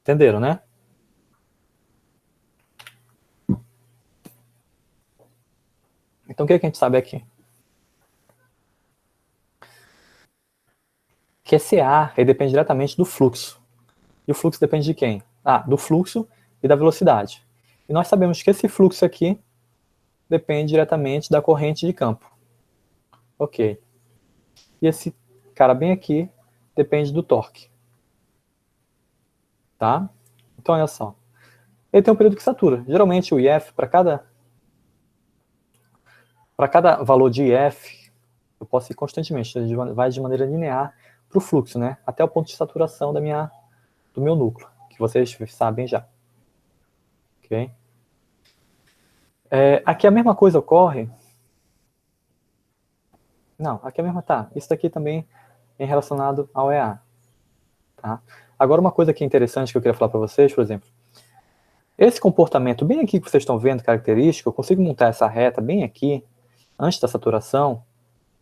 Entenderam, né? Então o que a gente sabe aqui? Que esse EA ele depende diretamente do fluxo. E o fluxo depende de quem? Do fluxo e da velocidade. E nós sabemos que esse fluxo aqui depende diretamente da corrente de campo. Ok. E esse cara bem aqui depende do torque. Tá? Então, olha só. ele tem um período que satura. Geralmente o IF, para cada valor de IF, eu posso ir constantemente, ele vai de maneira linear para o fluxo, né? Até o ponto de saturação do meu núcleo, que vocês sabem já. Ok? Aqui a mesma coisa ocorre. Não, aqui a mesma tá. Isso daqui também é relacionado ao EA. Tá? Agora uma coisa que é interessante que eu queria falar para vocês, por exemplo, esse comportamento bem aqui que vocês estão vendo, característico, eu consigo montar essa reta bem aqui, antes da saturação,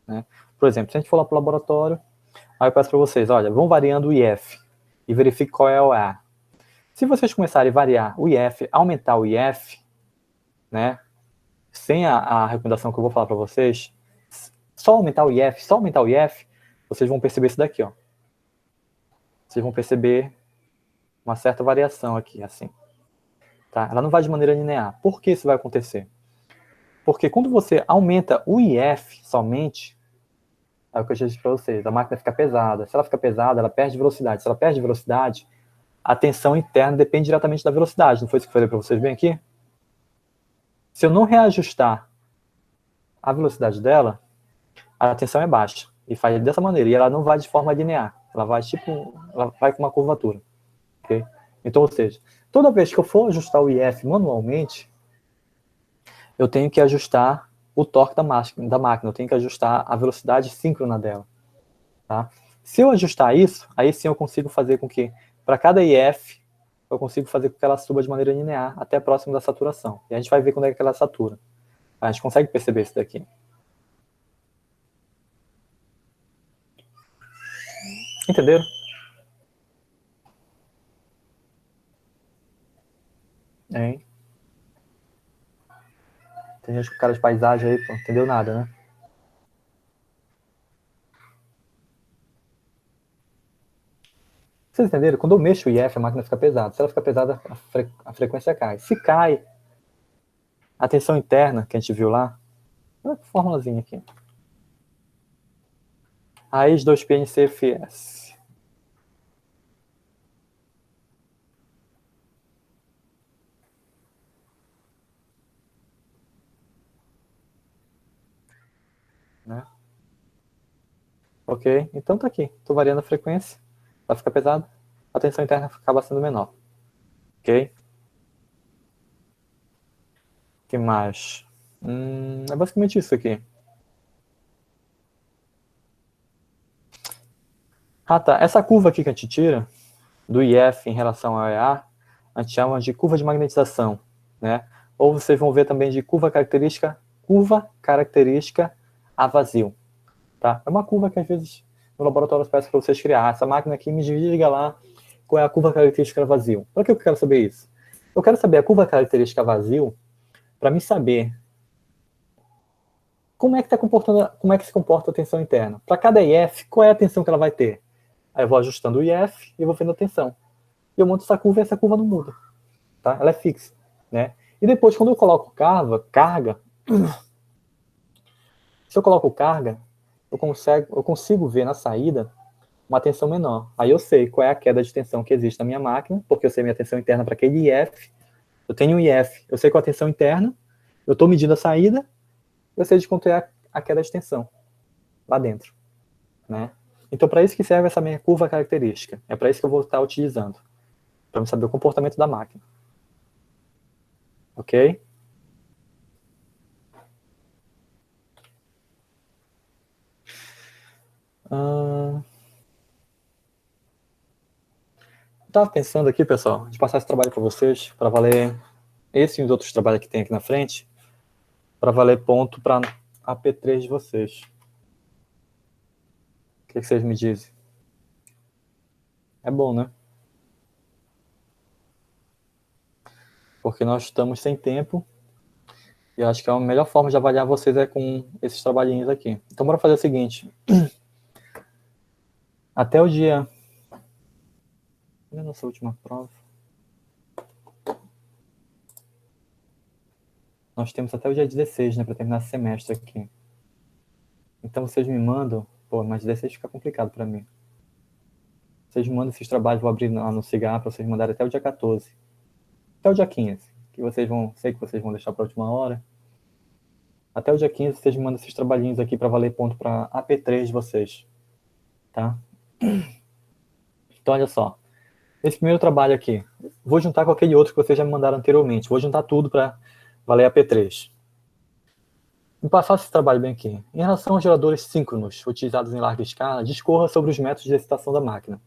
né? Por exemplo, se a gente for lá para o laboratório, aí eu peço para vocês, olha, vão variando o IF e verifique qual é o EA. Se vocês começarem a variar o IF, aumentar o IF, né, sem a recomendação que eu vou falar para vocês, só aumentar o IF, vocês vão perceber isso daqui, ó. Vocês vão perceber uma certa variação aqui, assim. Tá? Ela não vai de maneira linear. Por que isso vai acontecer? Porque quando você aumenta o IF somente, é o que eu já disse para vocês, a máquina fica pesada. Se ela fica pesada, ela perde velocidade. Se ela perde velocidade, a tensão interna depende diretamente da velocidade. Não foi isso que eu falei para vocês bem aqui? Se eu não reajustar a velocidade dela, a tensão é baixa. E faz dessa maneira. E ela não vai de forma linear. Ela vai com uma curvatura. Okay? Então, ou seja, toda vez que eu for ajustar o IF manualmente, eu tenho que ajustar o torque da máquina. Eu tenho que ajustar a velocidade síncrona dela. Tá? Se eu ajustar isso, aí sim eu consigo fazer com que, para cada IF, eu consigo fazer com que ela suba de maneira linear até próximo da saturação. E a gente vai ver quando é que ela satura. A gente consegue perceber isso daqui. Entenderam? Hein? Tem gente com cara de paisagem aí, pô, não entendeu nada, né? Vocês entenderam? Quando eu mexo o IF, a máquina fica pesada. Se ela fica pesada, a frequência cai. Se cai, a tensão interna, que a gente viu lá, olha que formulazinha aqui. Raiz 2πNCFS. Né? Ok? Então tá aqui. Estou variando a frequência. Ela fica pesada. A tensão interna acaba sendo menor. Ok? O que mais? É basicamente isso aqui. Ah, tá. Essa curva aqui que a gente tira, do IF em relação ao EA, a gente chama de curva de magnetização, né? Ou vocês vão ver também de curva característica a vazio, tá? É uma curva que às vezes no laboratório eu peço para vocês criar. Essa máquina aqui me diga lá qual é a curva característica a vazio. Para que eu quero saber isso? Eu quero saber a curva característica a vazio para me saber como é que se comporta a tensão interna. Para cada IF, qual é a tensão que ela vai ter? Aí eu vou ajustando o IF e eu vou vendo a tensão. E eu monto essa curva e essa curva não muda. Tá? Ela é fixa. Né? E depois, quando eu coloco carga, se eu coloco carga, eu consigo ver na saída uma tensão menor. Aí eu sei qual é a queda de tensão que existe na minha máquina, porque eu sei minha tensão interna para aquele IF. Eu tenho um IF, eu sei qual é a tensão interna, eu estou medindo a saída, eu sei de quanto é a queda de tensão lá dentro. Né? Então, para isso que serve essa minha curva característica. É para isso que eu vou estar utilizando. Para eu saber o comportamento da máquina. Ok? Estava pensando aqui, pessoal, de passar esse trabalho para vocês, para valer esse e os outros trabalhos que tem aqui na frente, para valer ponto para a P3 de vocês. O que vocês me dizem? É bom, né? Porque nós estamos sem tempo e acho que a melhor forma de avaliar vocês é com esses trabalhinhos aqui. Então, bora fazer o seguinte. Até o dia... Olha a nossa última prova. Nós temos até o dia 16, né, para terminar esse semestre aqui. Então, vocês me mandam... Pô, mas 16 fica complicado para mim. Vocês me mandam esses trabalhos, vou abrir lá no Cigar para vocês mandarem até o dia 14. até o dia 15, que sei que vocês vão deixar para a última hora. Até o dia 15 vocês me mandam esses trabalhinhos aqui para valer ponto para AP3 de vocês, tá? Então, olha só. Esse primeiro trabalho aqui, vou juntar com aquele outro que vocês já me mandaram anteriormente. Vou juntar tudo para valer AP3. Vou passar esse trabalho bem aqui. Em relação aos geradores síncronos utilizados em larga escala, discorra sobre os métodos de excitação da máquina.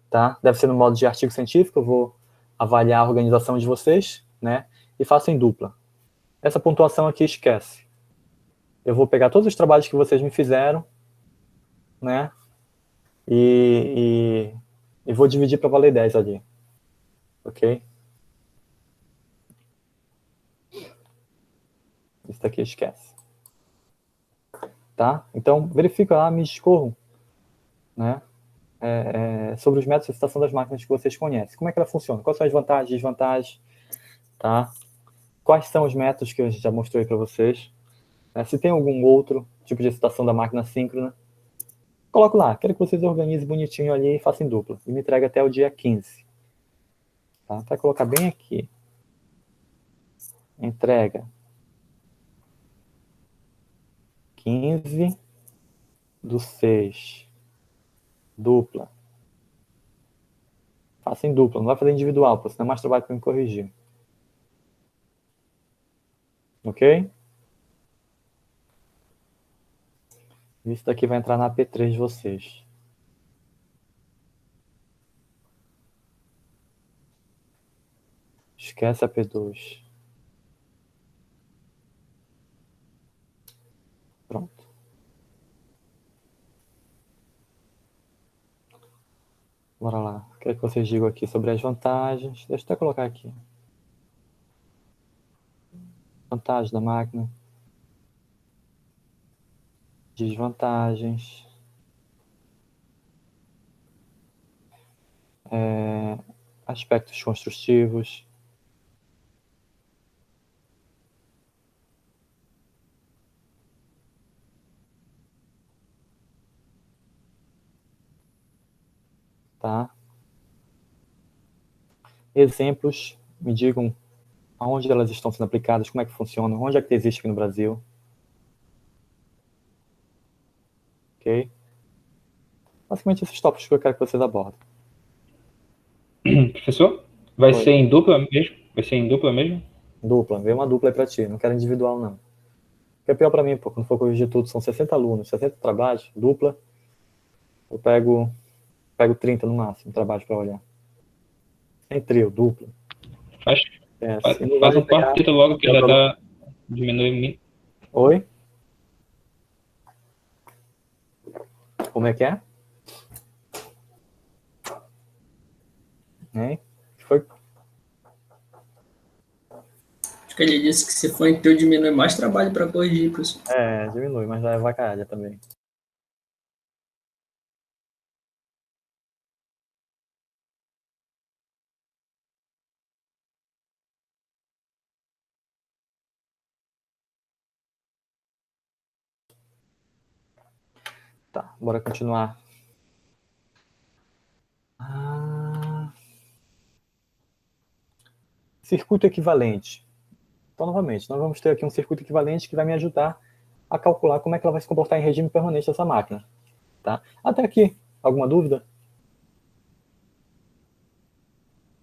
Tá? Deve ser no modo de artigo científico, eu vou avaliar a organização de vocês, né? E faço em dupla. Essa pontuação aqui esquece. Eu vou pegar todos os trabalhos que vocês me fizeram, né? E vou dividir para valer 10 ali. Ok? Isso daqui esquece. Tá? Então, verifica lá, me discorram, né? Sobre os métodos de excitação das máquinas que vocês conhecem. Como é que ela funciona? Quais são as vantagens e desvantagens? Tá? Quais são os métodos que eu já mostrei para vocês? Se tem algum outro tipo de excitação da máquina síncrona, coloco lá. Quero que vocês organizem bonitinho ali e façam em dupla. E me entregue até o dia 15. Tá? Vai colocar bem aqui. Entrega 15/6. Dupla. Faça em dupla, não vai fazer individual, porque senão é mais trabalho para me corrigir. Ok? Isso daqui vai entrar na AP3 de vocês. Esquece a AP2. Pronto. Bora lá. O que é que vocês digam aqui sobre as vantagens? Deixa eu até colocar aqui. Vantagens da máquina. Desvantagens. Aspectos construtivos. Tá? Exemplos, me digam aonde elas estão sendo aplicadas, como é que funcionam, onde é que existe aqui no Brasil. Ok? Basicamente esses tópicos que eu quero que vocês abordem. Professor, vai Oi. ser em dupla mesmo? Vai ser em dupla mesmo? Dupla, vê uma dupla aí pra ti, não quero individual não. Porque é pior pra mim, pô, quando for corrigir tudo, são 60 alunos, 60 trabalhos, dupla, eu pego 30 no máximo, trabalho pra olhar. Em trio, dupla. Faz E não um vale pegar... quarto logo que já dá... Diminui. Oi? Como é que é? Hein? Foi? Acho que ele disse que se for em teu, diminui mais trabalho para corrigir, professor. Diminui, mas já é vacalhada também. Tá, bora continuar. Circuito equivalente. Então, novamente, nós vamos ter aqui um circuito equivalente que vai me ajudar a calcular como é que ela vai se comportar em regime permanente essa máquina. Tá? Até aqui, alguma dúvida?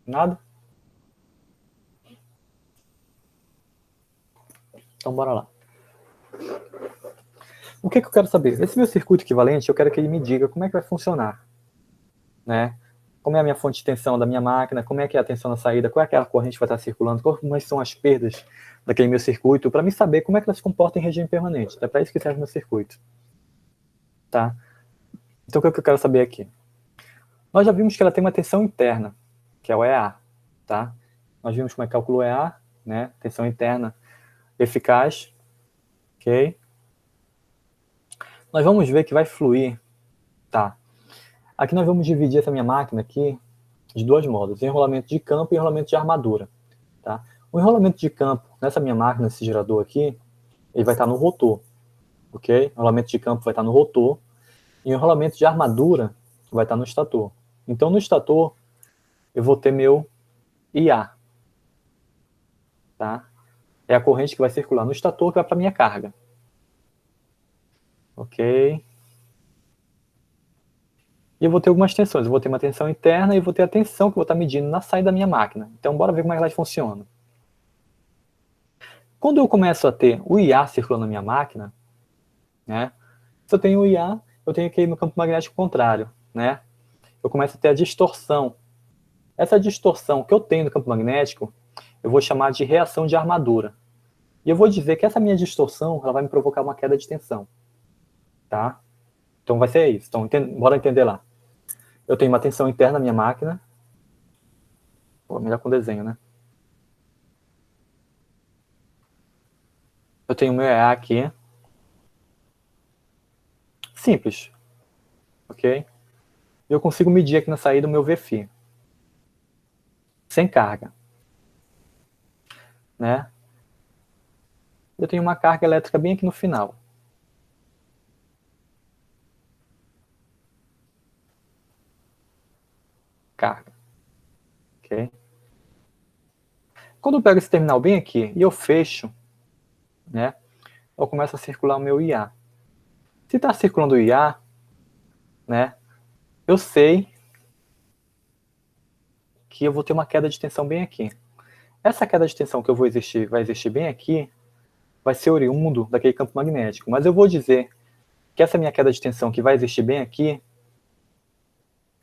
Nada? Então, bora lá. O que eu quero saber? Esse meu circuito equivalente, eu quero que ele me diga como é que vai funcionar. Né? Como é a minha fonte de tensão da minha máquina, como é que é a tensão na saída, qual é aquela corrente que vai estar circulando, quais são as perdas daquele meu circuito, para me saber como é que ela se comporta em regime permanente. É para isso que serve o meu circuito. Tá? Então, o que eu quero saber aqui? Nós já vimos que ela tem uma tensão interna, que é o EA. Tá? Nós vimos como é que calcula o EA, né? Tensão interna eficaz. Ok? Nós vamos ver que vai fluir. Tá? Aqui nós vamos dividir essa minha máquina aqui de dois modos, enrolamento de campo e enrolamento de armadura. Tá? O enrolamento de campo, nessa minha máquina, esse gerador aqui, ele vai estar no rotor. Ok? O enrolamento de campo vai estar no rotor. E o enrolamento de armadura vai estar no estator. Então, no estator, eu vou ter meu IA, tá? É a corrente que vai circular no estator que vai para a minha carga. Ok? E eu vou ter algumas tensões. Eu vou ter uma tensão interna e vou ter a tensão que eu vou estar medindo na saída da minha máquina. Então, bora ver como é que elas funcionam. Quando eu começo a ter o IA circulando na minha máquina, né? Se eu tenho o IA, eu tenho que ir no campo magnético contrário, né? Eu começo a ter a distorção. Essa distorção que eu tenho no campo magnético, eu vou chamar de reação de armadura. E eu vou dizer que essa minha distorção, ela vai me provocar uma queda de tensão. Tá? Então vai ser isso. Então, bora entender lá. Eu tenho uma tensão interna na minha máquina. Pô, melhor com desenho, né? Eu tenho o meu EA aqui. Simples. Ok? Eu consigo medir aqui na saída o meu VFI. Sem carga. Né? Eu tenho uma carga elétrica bem aqui no final. Carga. Ok? Quando eu pego esse terminal bem aqui e eu fecho, né? Eu começo a circular o meu IA. Se está circulando o IA, né? Eu sei que eu vou ter uma queda de tensão bem aqui. Essa queda de tensão que vai existir bem aqui, vai ser oriundo daquele campo magnético. Mas eu vou dizer que essa minha queda de tensão que vai existir bem aqui,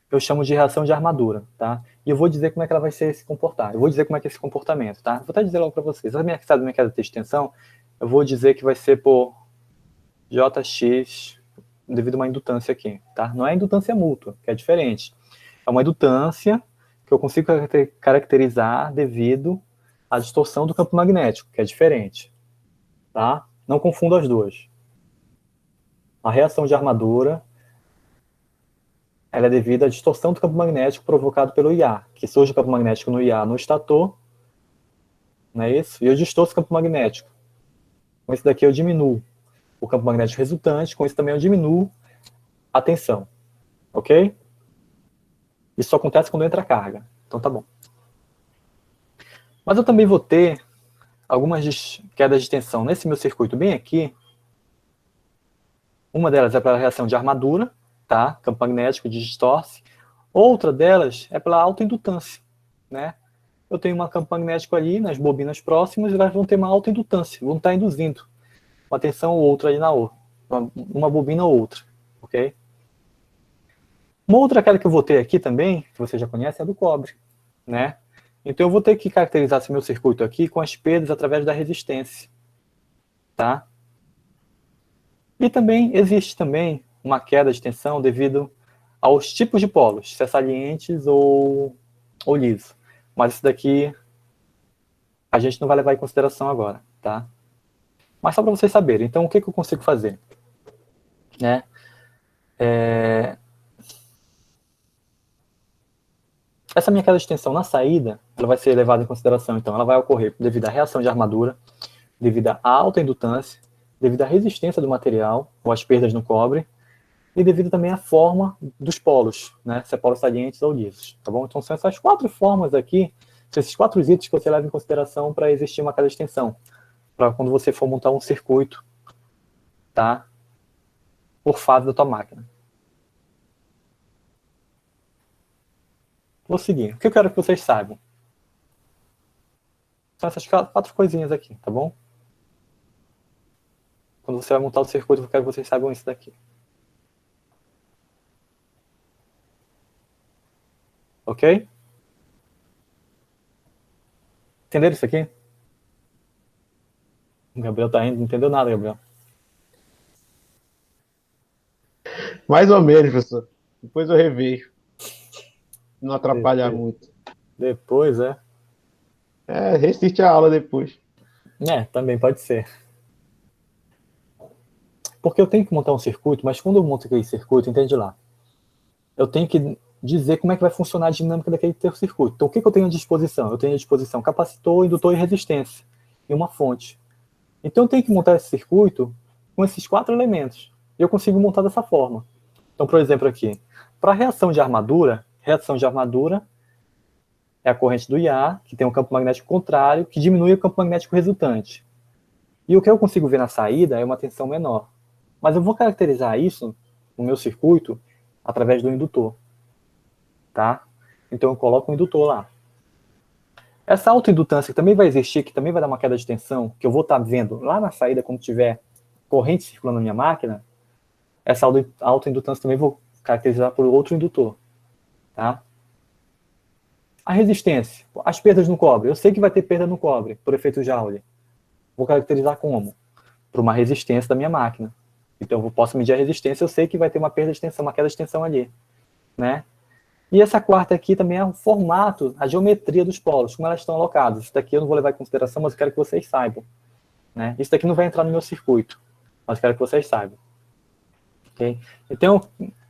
eu chamo de reação de armadura, tá? E eu vou dizer como é que ela vai se comportar. Eu vou dizer como é que é esse comportamento, tá? Vou até dizer logo para vocês. A minha queda de tensão, eu vou dizer que vai ser por Jx devido a uma indutância aqui, tá? Não é indutância mútua, que é diferente. É uma indutância que eu consigo caracterizar devido à distorção do campo magnético, que é diferente, tá? Não confunda as duas. A reação de armadura, ela é devida à distorção do campo magnético provocado pelo IA, que surge o campo magnético no IA no estator, não é isso? E eu distorço o campo magnético. Com isso daqui eu diminuo o campo magnético resultante, com isso também eu diminuo a tensão, ok? Isso só acontece quando entra a carga, então tá bom. Mas eu também vou ter algumas quedas de tensão nesse meu circuito bem aqui. Uma delas é pela reação de armadura, tá? Campo magnético distorce. Outra delas é pela autoindutância, né? Eu tenho um campo magnético ali nas bobinas próximas e elas vão ter uma autoindutância, vão estar induzindo uma tensão ou outra ali na outra, uma bobina ou outra, ok? Uma outra queda que eu vou ter aqui também, que você já conhece, é a do cobre, né? Então eu vou ter que caracterizar esse meu circuito aqui com as perdas através da resistência, tá? E também existe também uma queda de tensão devido aos tipos de polos, se é salientes ou liso. Mas isso daqui a gente não vai levar em consideração agora, tá? Mas só para vocês saberem, então o que eu consigo fazer? Né? Essa minha queda de tensão na saída, ela vai ser levada em consideração, então ela vai ocorrer devido à reação de armadura, devido à alta indutância, devido à resistência do material, ou às perdas no cobre, e devido também à forma dos polos, né? Se é polos salientes ou lisos, tá bom? Então são essas 4 formas aqui, são esses 4 itens que você leva em consideração para existir uma queda de tensão, para quando você for montar um circuito, tá? Por fase da tua máquina. Vou seguir. O que eu quero que vocês saibam? São essas 4 coisinhas aqui, tá bom? Quando você vai montar o circuito, eu quero que vocês saibam isso daqui. Ok? Entenderam isso aqui? O Gabriel tá indo, não entendeu nada, Gabriel. Mais ou menos, professor. Depois eu revejo. Não atrapalhar muito. Depois, Assiste a aula depois. Também pode ser. Porque eu tenho que montar um circuito, mas quando eu monto aquele circuito, entende lá? Eu tenho que dizer como é que vai funcionar a dinâmica daquele teu circuito. Então, o que eu tenho à disposição? Eu tenho à disposição capacitor, indutor e resistência. E uma fonte. Então, eu tenho que montar esse circuito com esses 4 elementos. E eu consigo montar dessa forma. Então, por exemplo, aqui. Para reação de armadura é a corrente do IA, que tem um campo magnético contrário, que diminui o campo magnético resultante. E o que eu consigo ver na saída é uma tensão menor. Mas eu vou caracterizar isso no meu circuito através do indutor. Tá? Então eu coloco um indutor lá. Essa autoindutância que também vai existir, que também vai dar uma queda de tensão, que eu vou estar vendo lá na saída quando tiver corrente circulando na minha máquina, essa autoindutância também vou caracterizar por outro indutor. Tá? A resistência, as perdas no cobre. Eu sei que vai ter perda no cobre, por efeito Joule. Vou caracterizar como? Por uma resistência da minha máquina. Então eu posso medir a resistência, eu sei que vai ter uma perda de tensão, uma queda de tensão ali. Né? E essa quarta aqui também é o formato, a geometria dos polos, como elas estão alocadas. Isso daqui eu não vou levar em consideração, mas eu quero que vocês saibam. Né? Isso daqui não vai entrar no meu circuito, mas eu quero que vocês saibam. Okay? Então,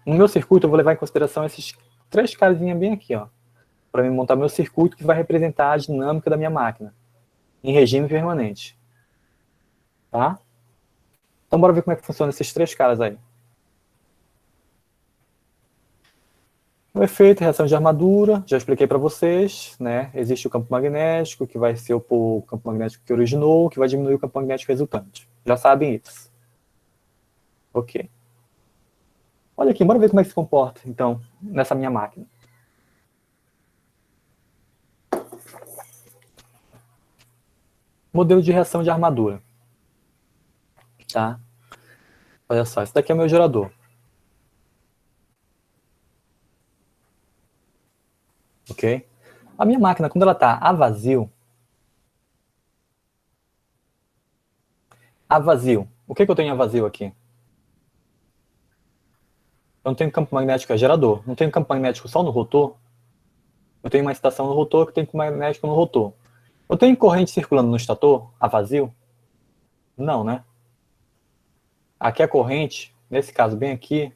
no meu circuito eu vou levar em consideração esses 3 casinhas bem aqui, ó, para me montar meu circuito que vai representar a dinâmica da minha máquina, em regime permanente. Tá? Então bora ver como é que funciona esses 3 caras aí. O efeito, reação de armadura, já expliquei para vocês, né? Existe o campo magnético, que vai se opor ao campo magnético que originou, que vai diminuir o campo magnético resultante. Já sabem isso. Ok. Olha aqui, bora ver como é que se comporta, então, nessa minha máquina. Modelo de reação de armadura. Tá? Olha só, esse daqui é o meu gerador. Ok? A minha máquina, quando ela está a vazio, o que eu tenho a vazio aqui? Eu não tenho campo magnético, é gerador. Não tenho campo magnético só no rotor. Eu tenho uma excitação no rotor que tem campo magnético no rotor. Eu tenho corrente circulando no estator a vazio? Não, né? Aqui a corrente, nesse caso bem aqui,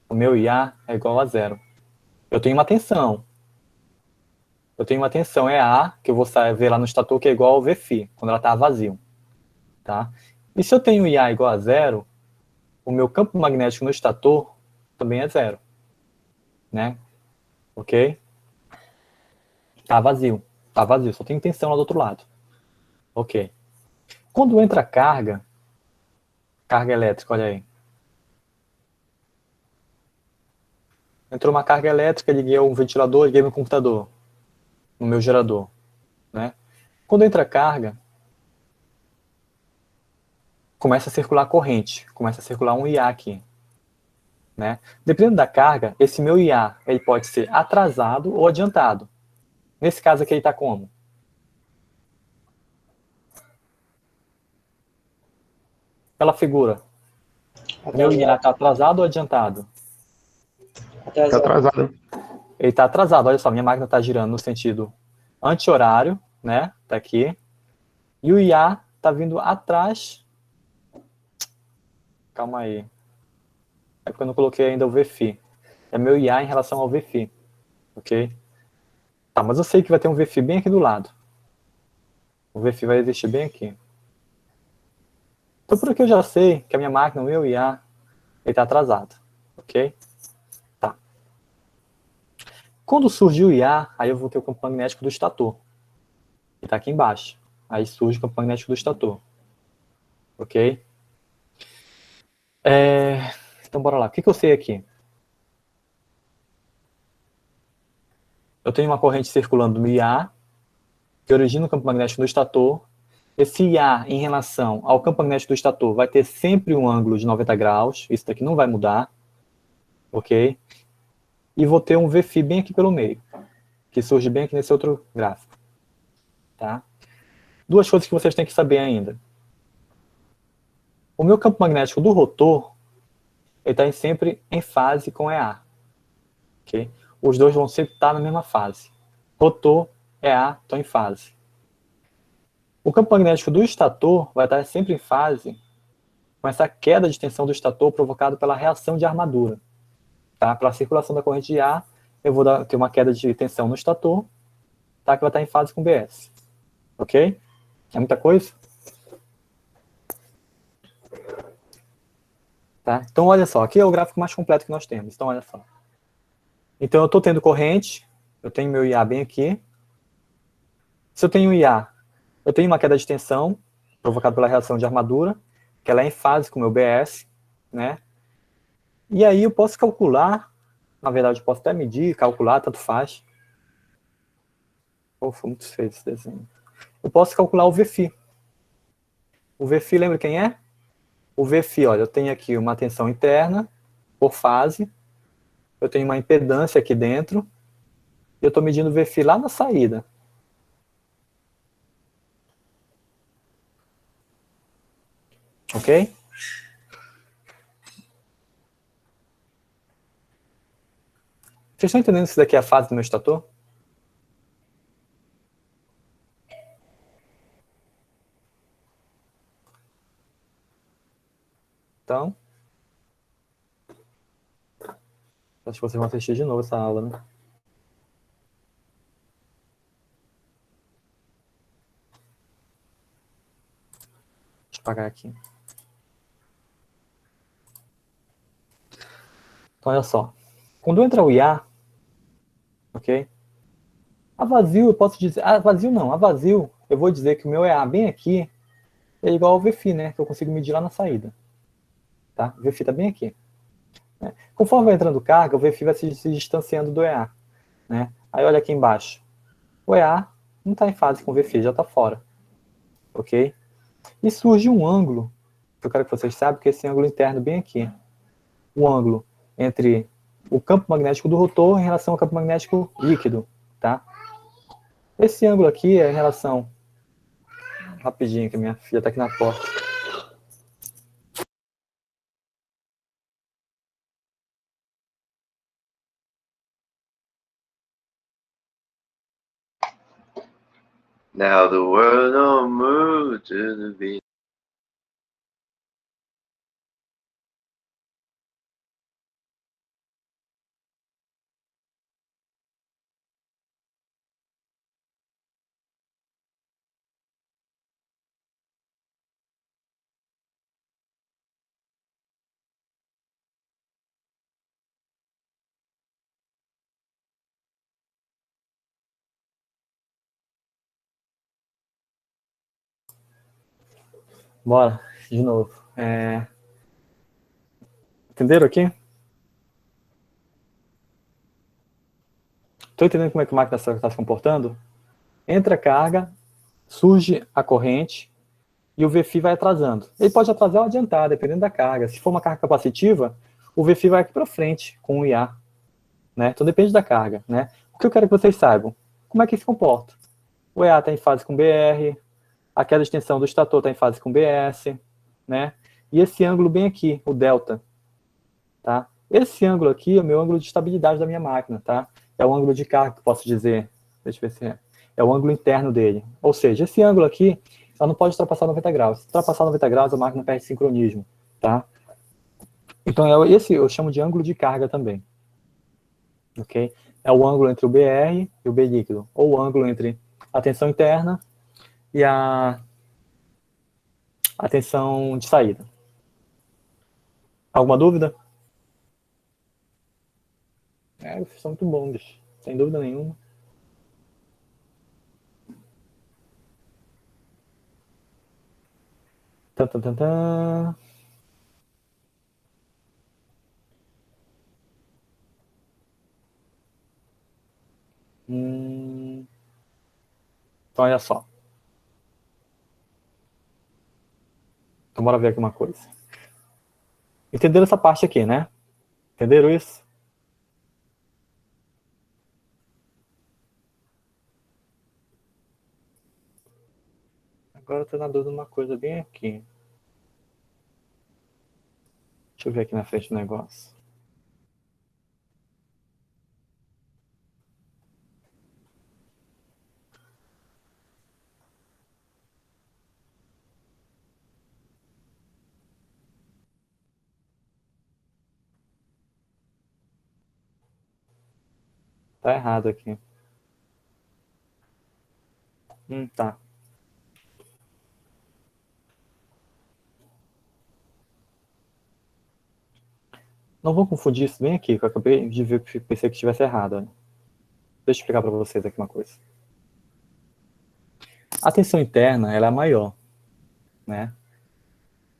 o meu IA é igual a 0. Eu tenho uma tensão. É A, que eu vou ver lá no estator, que é igual ao VΦ, quando ela está vazio. Tá? E se eu tenho IA igual a 0, o meu campo magnético no estator também é 0. Né? Ok? Tá vazio, só tem tensão lá do outro lado. Ok. Quando entra carga elétrica, olha aí. Entrou uma carga elétrica, liguei um ventilador, liguei meu computador, no meu gerador. Né? Quando entra carga, começa a circular corrente, começa a circular um IA aqui. Né? Dependendo da carga, esse meu IA ele pode ser atrasado ou adiantado. Nesse caso aqui ele está como? Pela figura. Meu IA está atrasado ou adiantado? Tá atrasado. Ele está atrasado. Olha só, minha máquina está girando no sentido anti-horário, né? Tá aqui. E o IA está vindo atrás. Calma aí. É porque eu não coloquei ainda o VFI. É meu IA em relação ao VFI. Ok? Tá, mas eu sei que vai ter um VFI bem aqui do lado. O VFI vai existir bem aqui. Então por aqui eu já sei que a minha máquina, o meu IA, ele está atrasado. Ok? Tá. Quando surge o IA, aí eu vou ter o campo magnético do estator. Que está aqui embaixo. Aí surge o campo magnético do estator. Ok? Então bora lá. O que eu sei aqui? Eu tenho uma corrente circulando no IA, que origina o campo magnético do estator. Esse IA em relação ao campo magnético do estator vai ter sempre um ângulo de 90 graus. Isso daqui não vai mudar. Ok? E vou ter um VFI bem aqui pelo meio, que surge bem aqui nesse outro gráfico. Tá? 2 coisas que vocês têm que saber ainda. O meu campo magnético do rotor, ele está sempre em fase com EA. Okay? Os dois vão sempre estar na mesma fase. Rotor, EA, estão em fase. O campo magnético do estator vai estar sempre em fase com essa queda de tensão do estator provocada pela reação de armadura. Tá? Pela circulação da corrente de ar, eu vou ter uma queda de tensão no estator, tá? Que vai estar em fase com BS. Ok? É muita coisa? Tá? Então, olha só. Aqui é o gráfico mais completo que nós temos. Então, olha só. Então, eu estou tendo corrente. Eu tenho meu IA bem aqui. Se eu tenho IA, eu tenho uma queda de tensão provocada pela reação de armadura, que ela é em fase com o meu BS, né? E aí eu posso calcular, na verdade eu posso até medir, calcular, tanto faz. Pô, foi muito feio esse desenho. Eu posso calcular o VFI. O VFI, lembra quem é? O VFI, olha, eu tenho aqui uma tensão interna por fase, eu tenho uma impedância aqui dentro, e eu estou medindo o VFI lá na saída. Ok? Vocês estão entendendo se isso daqui é a fase do meu estator? Então, acho que vocês vão assistir de novo essa aula, né? Deixa eu apagar aqui. Então, olha só. Quando entra o IA, ok? A vazio, eu posso dizer... A vazio não, a vazio, eu vou dizer que o meu EA bem aqui é igual ao VFI, né? Que eu consigo medir lá na saída. Tá? O VFI está bem aqui. Né? Conforme vai entrando carga, o VFI vai se distanciando do EA. Né? Aí olha aqui embaixo. O EA não está em fase com o VFI, já está fora. Ok? E surge um ângulo, que eu quero que vocês saibam, que é esse ângulo interno bem aqui. O ângulo entre o campo magnético do rotor em relação ao campo magnético líquido. Tá? Esse ângulo aqui é em relação... Rapidinho, que minha filha está aqui na porta. Now the world don't move to the beat. Bora, de novo. Entenderam aqui? Estou entendendo como é que a máquina está se comportando? Entra a carga, surge a corrente e o VFI vai atrasando. Ele pode atrasar ou adiantar, dependendo da carga. Se for uma carga capacitiva, o VFI vai aqui para frente com o IA. Né? Então depende da carga. Né? O que eu quero que vocês saibam? Como é que se comporta? O EA está em fase com BR, a queda de tensão do estator está em fase com BS, né? E esse ângulo bem aqui, o delta. Tá? Esse ângulo aqui é o meu ângulo de estabilidade da minha máquina. Tá? É o ângulo de carga que eu posso dizer. Deixa eu ver se é. É o ângulo interno dele. Ou seja, esse ângulo aqui, ela não pode ultrapassar 90 graus. Se ultrapassar 90 graus, a máquina perde sincronismo. Tá? Então, esse eu chamo de ângulo de carga também. Ok? É o ângulo entre o BR e o B líquido. Ou o ângulo entre a tensão interna e a tensão de saída. Alguma dúvida? Vocês são muito bons, sem dúvida nenhuma. Tan, tan, tan, tan. Então, olha só. Então, bora ver aqui uma coisa. Entenderam essa parte aqui, né? Entenderam isso? Agora eu tô na dúvida de uma coisa bem aqui. Deixa eu ver aqui na frente do negócio. Tá errado aqui. Tá. Não vou confundir isso bem aqui, que eu acabei de ver que pensei que estivesse errado. Olha. Deixa eu explicar para vocês aqui uma coisa. A tensão interna, ela é maior, né?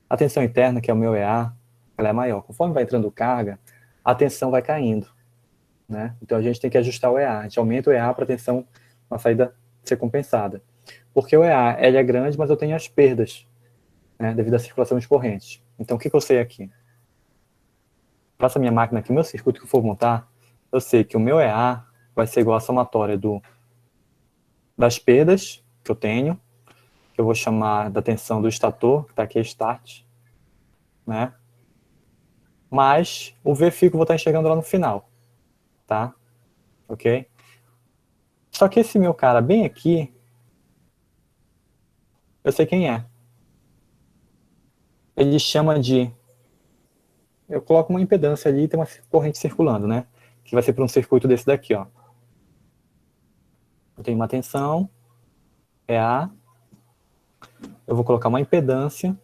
A tensão interna, que é o meu EA, ela é maior. Conforme vai entrando carga, a tensão vai caindo, né? Então a gente tem que ajustar o EA. A gente aumenta o EA para a tensão na saída ser compensada. Porque o EA, ele é grande, mas eu tenho as perdas, né, devido à circulação de correntes. Então o que eu sei aqui? Faça a minha máquina aqui, o meu circuito que eu for montar, eu sei que o meu EA vai ser igual à somatória das perdas que eu tenho, que eu vou chamar da tensão do estator, que está aqui, start, né? Mais o Vφ que eu vou estar enxergando lá no final, tá? Ok? Só que esse meu cara bem aqui, eu sei quem é. Ele chama de... Eu coloco uma impedância ali e tem uma corrente circulando, né? Que vai ser para um circuito desse daqui, ó. Eu tenho uma tensão, EA. Eu vou colocar uma impedância,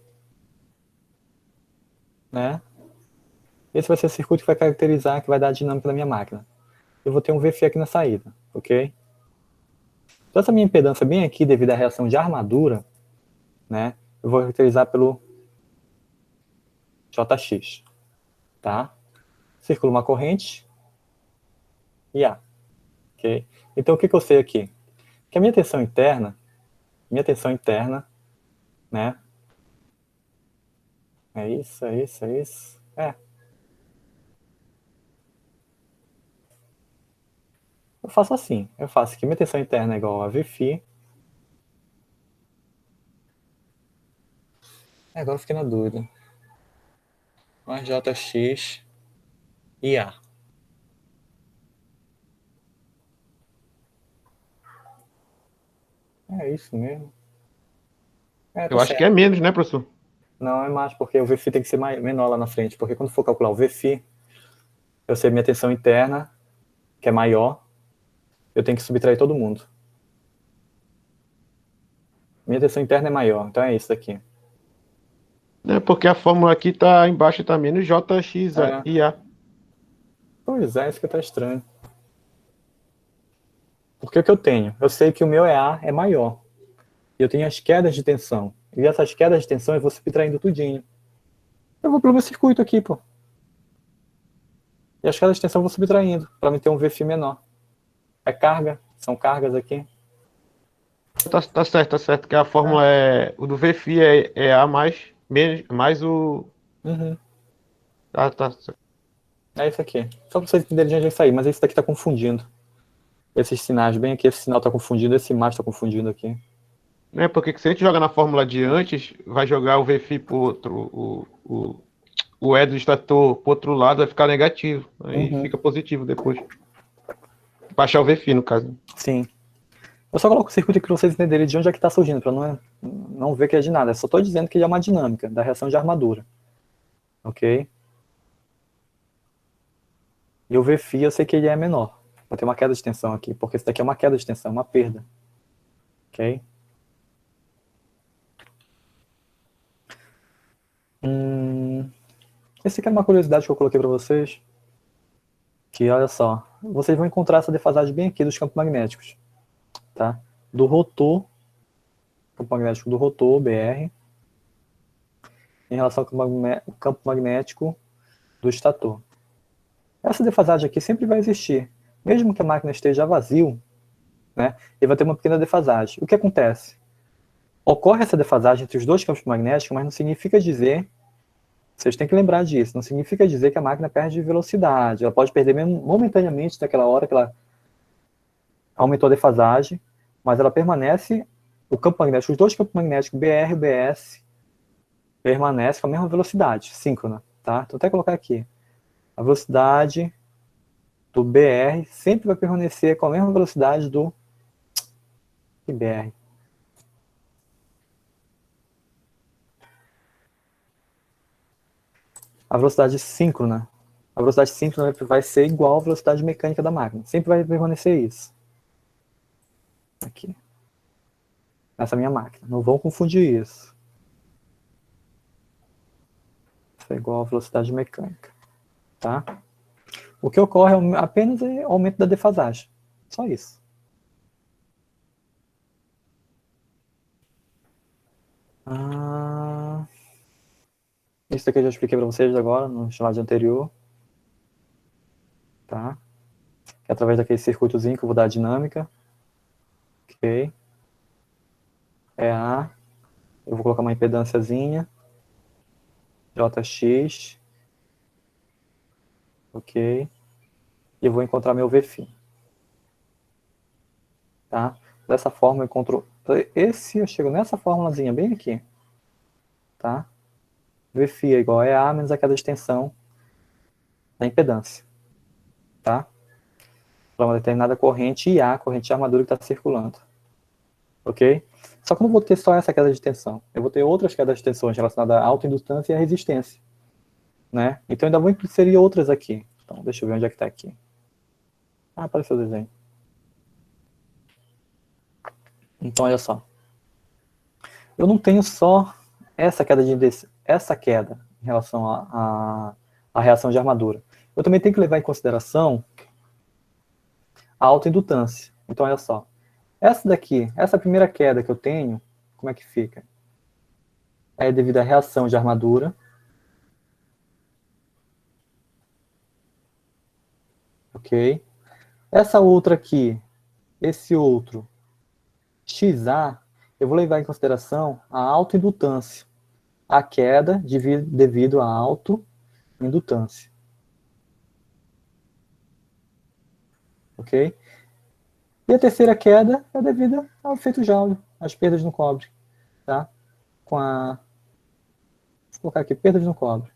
né? Esse vai ser o circuito que vai caracterizar, que vai dar a dinâmica da minha máquina. Eu vou ter um Vφ aqui na saída, ok? Então essa minha impedância bem aqui, devido à reação de armadura, né? Eu vou caracterizar pelo Jx, tá? Circula uma corrente e A, ok? Então o que eu sei aqui? Que a minha tensão interna, né? É isso. Eu faço assim, eu faço que minha tensão interna é igual a Vφ. Agora eu fiquei na dúvida. Mais Jx e A. É isso mesmo. Tá Eu acho certo. que é menos, né, professor? Não, é mais, porque o Vφ tem que ser menor lá na frente, porque quando for calcular o Vφ, eu sei minha tensão interna, que é maior, eu tenho que subtrair todo mundo. Minha tensão interna é maior, então é isso daqui. É porque a fórmula aqui tá embaixo, tá menos Jx e A. Pois é, isso que tá estranho. Porque o que eu tenho? Eu sei que o meu EA é maior. E eu tenho as quedas de tensão. E essas quedas de tensão eu vou subtraindo tudinho. Eu vou pelo meu circuito aqui, pô. E as quedas de tensão eu vou subtraindo, para me ter um Vφ menor. É carga, são cargas aqui. Tá certo, que a fórmula é... O do Vφ é A mais o... Uhum. Tá. É isso aqui. Só para vocês entenderem de onde vai sair, mas esse daqui tá confundindo. Esses sinais, bem aqui, esse sinal tá confundindo, esse mais tá confundindo aqui. Né? Porque se a gente joga na fórmula de antes, vai jogar o Vφ pro outro... O E do estator pro outro lado vai ficar negativo. Aí fica positivo depois. Baixar o Vφ, no caso. Sim. Eu só coloco o circuito aqui para vocês entenderem de onde é que está surgindo, para não ver que é de nada. Eu só estou dizendo que ele é uma dinâmica da reação de armadura. Ok? E o Vφ eu sei que ele é menor. Vai ter uma queda de tensão aqui, porque isso daqui é uma queda de tensão, uma perda. Ok? Esse aqui é uma curiosidade que eu coloquei para vocês. Que, olha só, vocês vão encontrar essa defasagem bem aqui dos campos magnéticos. Tá? Do rotor, campo magnético do rotor, BR, em relação ao campo magnético do estator. Essa defasagem aqui sempre vai existir. Mesmo que a máquina esteja vazio, né, ele vai ter uma pequena defasagem. O que acontece? Ocorre essa defasagem entre os dois campos magnéticos, mas não significa dizer, vocês têm que lembrar disso, não significa dizer que a máquina perde velocidade. Ela pode perder momentaneamente naquela hora que ela aumentou a defasagem, mas ela permanece, o campo magnético, os dois campos magnéticos, BR e BS, permanecem com a mesma velocidade, síncrona. Tá? Então, até colocar aqui. A velocidade do BR sempre vai permanecer com a mesma velocidade do BR. A velocidade síncrona. A velocidade síncrona vai ser igual à velocidade mecânica da máquina. Sempre vai permanecer isso. Aqui. Nessa minha máquina. Não vão confundir isso. Isso é igual à velocidade mecânica. Tá? O que ocorre apenas é o aumento da defasagem. Só isso. Isso daqui eu já expliquei para vocês agora, no slide anterior. Tá? Que é através daquele circuitozinho que eu vou dar a dinâmica. Ok. A. Eu vou colocar uma impedânciazinha. JX. Ok. E eu vou encontrar meu Vφ. Tá? Dessa forma eu encontro... eu chego nessa formulazinha bem aqui. Tá? Vφ é igual a EA menos a queda de tensão da impedância. Tá? Para uma determinada corrente IA, corrente de armadura que está circulando. Ok? Só que eu não vou ter só essa queda de tensão. Eu vou ter outras quedas de tensões relacionadas à autoindutância e à resistência. Né? Então eu ainda vou inserir outras aqui. Então deixa eu ver onde é que está aqui. Apareceu o desenho. Então olha só. Eu não tenho só essa queda em relação à reação de armadura. Eu também tenho que levar em consideração a autoindutância. Então olha só. Essa daqui, essa primeira queda que eu tenho, como é que fica? É devido à reação de armadura. Ok? Essa outra aqui, esse outro, XA, eu vou levar em consideração a autoindutância. A queda devido à autoindutância. Ok? E a terceira queda é devida ao efeito Joule, às perdas no cobre. Tá? Vou colocar aqui, perdas no cobre.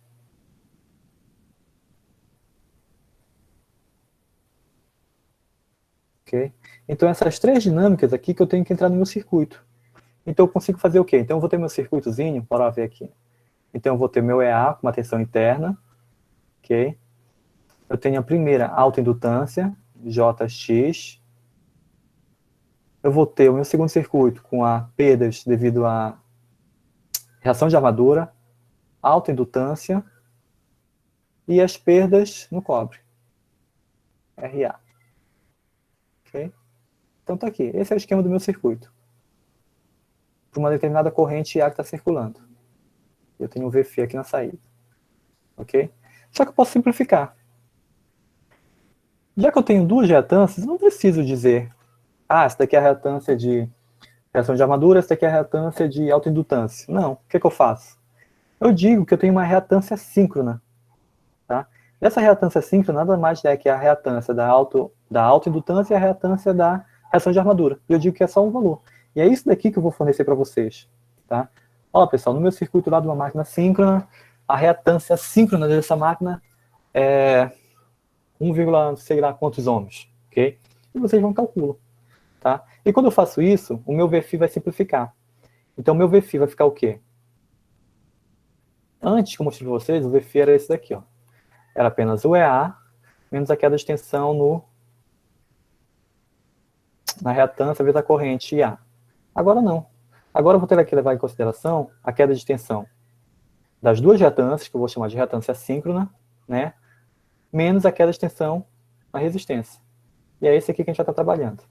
Ok? Então essas três dinâmicas aqui que eu tenho que entrar no meu circuito. Então eu consigo fazer o quê? Então eu vou ter meu circuitozinho, bora ver aqui. Então eu vou ter meu EA com uma tensão interna. Ok? Eu tenho a primeira autoindutância, JX. Eu vou ter o meu segundo circuito com perdas devido à reação de armadura, autoindutância e as perdas no cobre, RA. Okay? Então tá aqui, esse é o esquema do meu circuito. Para uma determinada corrente IA que está circulando. Eu tenho um Vφ aqui na saída. Ok? Só que eu posso simplificar. Já que eu tenho duas reatâncias, eu não preciso dizer essa daqui é a reatância de reação de armadura, essa daqui é a reatância de autoindutância. Não, o que eu faço? Eu digo que eu tenho uma reatância síncrona. Tá? Essa reatância síncrona nada mais é que a reatância da autoindutância e a reatância da reação de armadura. E eu digo que é só um valor. E é isso daqui que eu vou fornecer para vocês. Tá? Ó, pessoal, no meu circuito lá de uma máquina síncrona, a reatância síncrona dessa máquina é 1, sei lá quantos ohms. Ok? E vocês vão calcular. Tá? E quando eu faço isso, o meu Vφ vai simplificar. Então, o meu Vφ vai ficar o quê? Antes, como eu mostrei para vocês, o Vφ era esse daqui. Ó. Era apenas o EA, menos a queda de tensão na reatância vezes a corrente IA. Agora não. Agora eu vou ter que levar em consideração a queda de tensão das duas reatâncias, que eu vou chamar de reatância síncrona, né? Menos a queda de tensão na resistência. E é esse aqui que a gente vai estar trabalhando.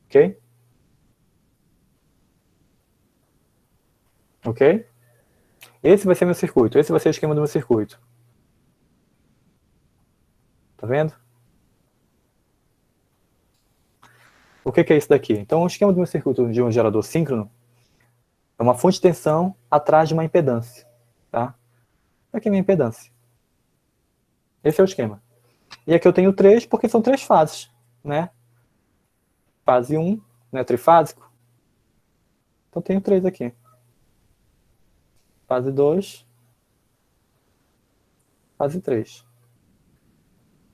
Ok? Ok? Esse vai ser meu circuito. Esse vai ser o esquema do meu circuito. Tá vendo? O que é isso daqui? Então, o esquema do meu circuito de um gerador síncrono é uma fonte de tensão atrás de uma impedância. Tá? Aqui é a minha impedância. Esse é o esquema. E aqui eu tenho 3, porque são 3 fases. Né? Fase 1, né, trifásico. Então tenho 3 aqui. Fase 2. Fase 3.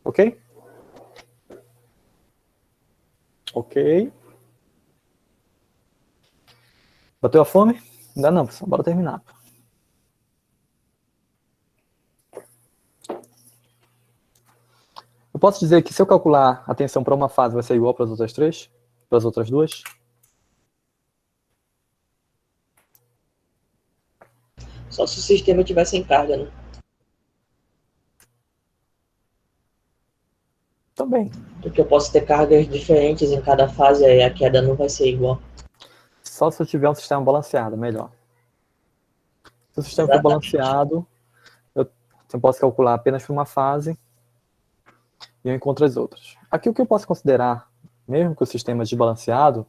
Ok? Ok. Bateu a fome? Ainda não, pessoal. Bora terminar. Eu posso dizer que se eu calcular a tensão para uma fase vai ser igual para as outras 3? Para as outras 2? Só se o sistema tiver sem carga, né? Também. Porque eu posso ter cargas diferentes em cada fase, aí a queda não vai ser igual. Só se eu tiver um sistema balanceado, melhor. Se o sistema for Exatamente. balanceado, eu posso calcular apenas por uma fase e eu encontro as outras. Aqui o que eu posso considerar, mesmo que o sistema desbalanceado,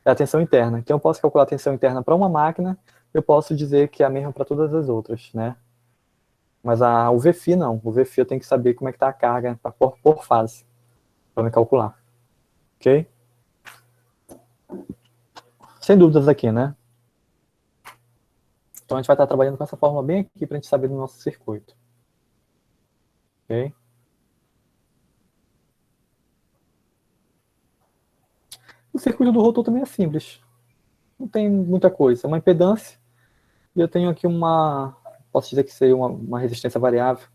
é a tensão interna. Então eu posso calcular a tensão interna para uma máquina, eu posso dizer que é a mesma para todas as outras, né? Mas o VFI não. O VFI eu tenho que saber como é que está a carga por fase, para me calcular. Ok? Sem dúvidas aqui, né? Então a gente vai estar trabalhando com essa fórmula bem aqui para a gente saber do nosso circuito. Ok? O circuito do rotor também é simples. Não tem muita coisa. É uma impedância. E eu tenho aqui posso dizer que seria uma resistência variável.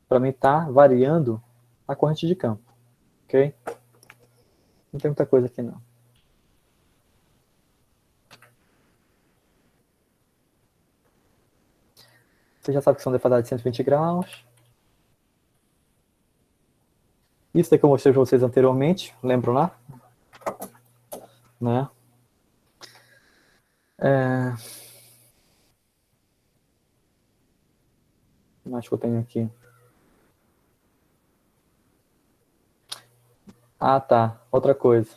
Para mim estar variando a corrente de campo. Ok? Não tem muita coisa aqui não. Você já sabe que são defasagens de 120 graus. Isso daqui eu mostrei para vocês anteriormente. Lembram lá? Né? Acho que eu tenho aqui. Ah, tá. Outra coisa.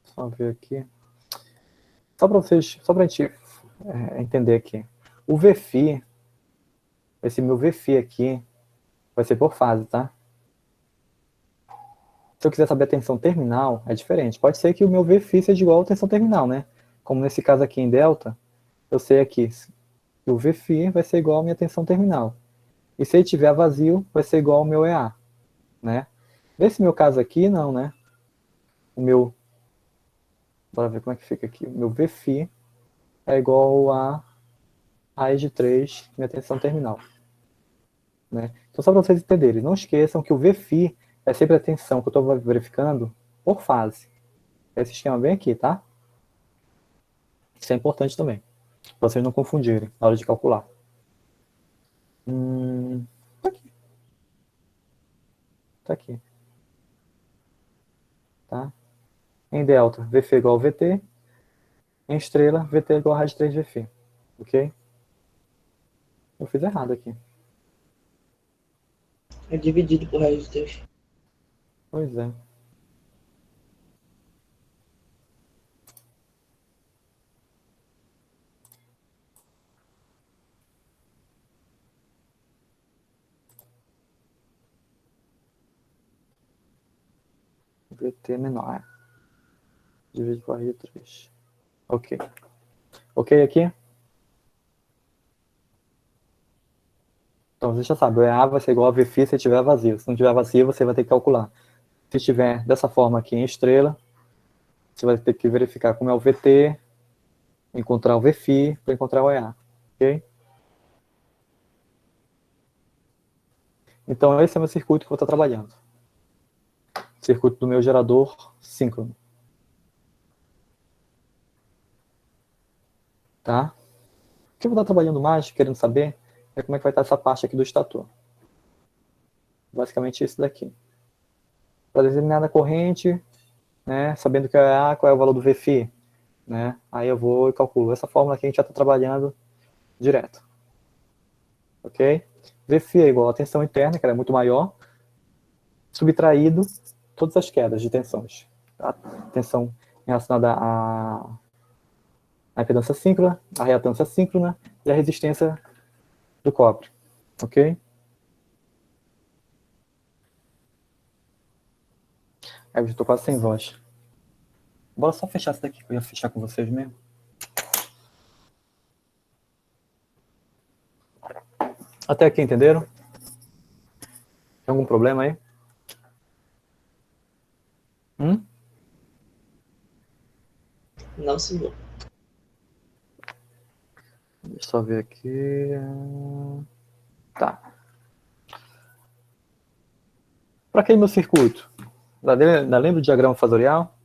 Só ver aqui. Só para a gente entender aqui. O VFI, esse meu VFI aqui, vai ser por fase, tá? Se eu quiser saber a tensão terminal, é diferente. Pode ser que o meu VFI seja igual à tensão terminal, né? Como nesse caso aqui em delta, eu sei aqui que o VFI vai ser igual à minha tensão terminal. E se ele tiver vazio, vai ser igual ao meu EA, né? Nesse meu caso aqui, não, né? Bora ver como é que fica aqui. O meu VFI é igual a raiz de 3, minha tensão terminal. Né? Então, só para vocês entenderem, não esqueçam que o VFI é sempre a tensão que eu estou verificando por fase. Esse esquema bem aqui, tá? Isso é importante também, para vocês não confundirem na hora de calcular. Tá aqui. Tá aqui. Tá? Em delta, VFI igual a VT. Em estrela, VT igual a raiz de 3 VFI. Ok? Eu fiz errado aqui. É dividido por raiz de 3. Pois é. VT menor. Divide por raiz de 3. Ok. Ok aqui? Então você já sabe, o EA vai ser igual a VFI se tiver vazio. Se não tiver vazio, você vai ter que calcular. Se estiver dessa forma aqui em estrela, você vai ter que verificar como é o VT, encontrar o VFI para encontrar o EA. Ok? Então esse é o meu circuito que eu vou estar trabalhando. Circuito do meu gerador síncrono. Tá? O que eu vou estar trabalhando mais, querendo saber, é como é que vai estar essa parte aqui do estator. Basicamente isso daqui. Para determinada corrente, né, sabendo que é A, qual é o valor do VFI, né, aí eu vou e calculo. Essa fórmula aqui a gente já está trabalhando direto. Ok? VFI é igual a tensão interna, que ela é muito maior, subtraído todas as quedas de tensões. A tensão relacionada à impedância síncrona, a reatância síncrona e a resistência do cobre. Ok? Aí eu já estou quase sem voz. Bora só fechar isso daqui, que eu ia fechar com vocês mesmo. Até aqui, entenderam? Tem algum problema aí? Não, senhor. Deixa eu só ver aqui. Tá. Para que meu circuito? Ainda lembra do diagrama fasorial?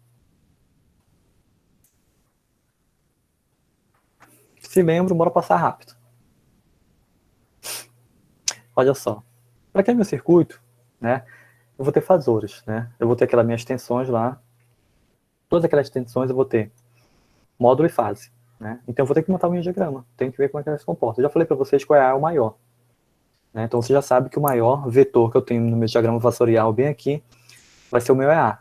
Se lembro, bora passar rápido. Olha só. Para que meu circuito, né? Eu vou ter fasores, né? Eu vou ter aquelas minhas tensões lá. Todas aquelas tensões eu vou ter módulo e fase, né? Então eu vou ter que montar o meu diagrama. Tenho que ver como é que ela se comporta. Eu já falei para vocês qual é o maior, né? Então você já sabe que o maior vetor que eu tenho no meu diagrama fatorial bem aqui vai ser o meu EA.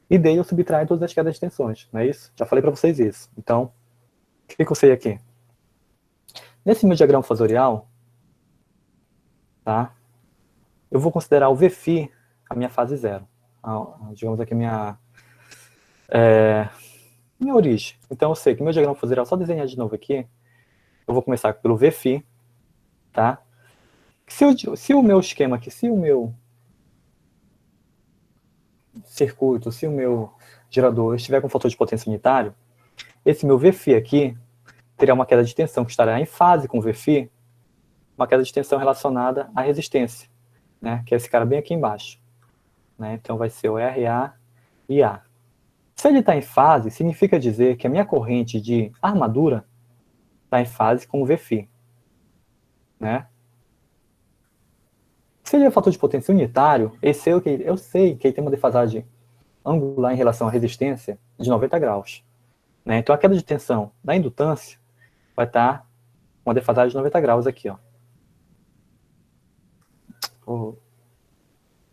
E daí eu subtraio todas as quedas de tensões, não é isso? Já falei para vocês isso. Então, o que eu sei aqui? Nesse meu diagrama fasorial, tá? Eu vou considerar o Vφ a minha fase zero. Digamos aqui minha origem. Então eu sei que meu diagrama fasorial, só desenhar de novo aqui, eu vou começar pelo Vφ, tá? Se o meu esquema aqui, se o meu circuito, se o meu gerador estiver com fator de potência unitário, esse meu Vφ aqui teria uma queda de tensão que estará em fase com o Vφ, uma queda de tensão relacionada à resistência, né? Que é esse cara bem aqui embaixo, né? Então vai ser o RA e A. Se ele está em fase, significa dizer que a minha corrente de armadura está em fase com o Vφ, né? Se ele é fator de potência unitário, eu sei que ele tem uma defasagem angular em relação à resistência de 90 graus, né? Então a queda de tensão da indutância vai estar uma defasagem de 90 graus aqui, ó.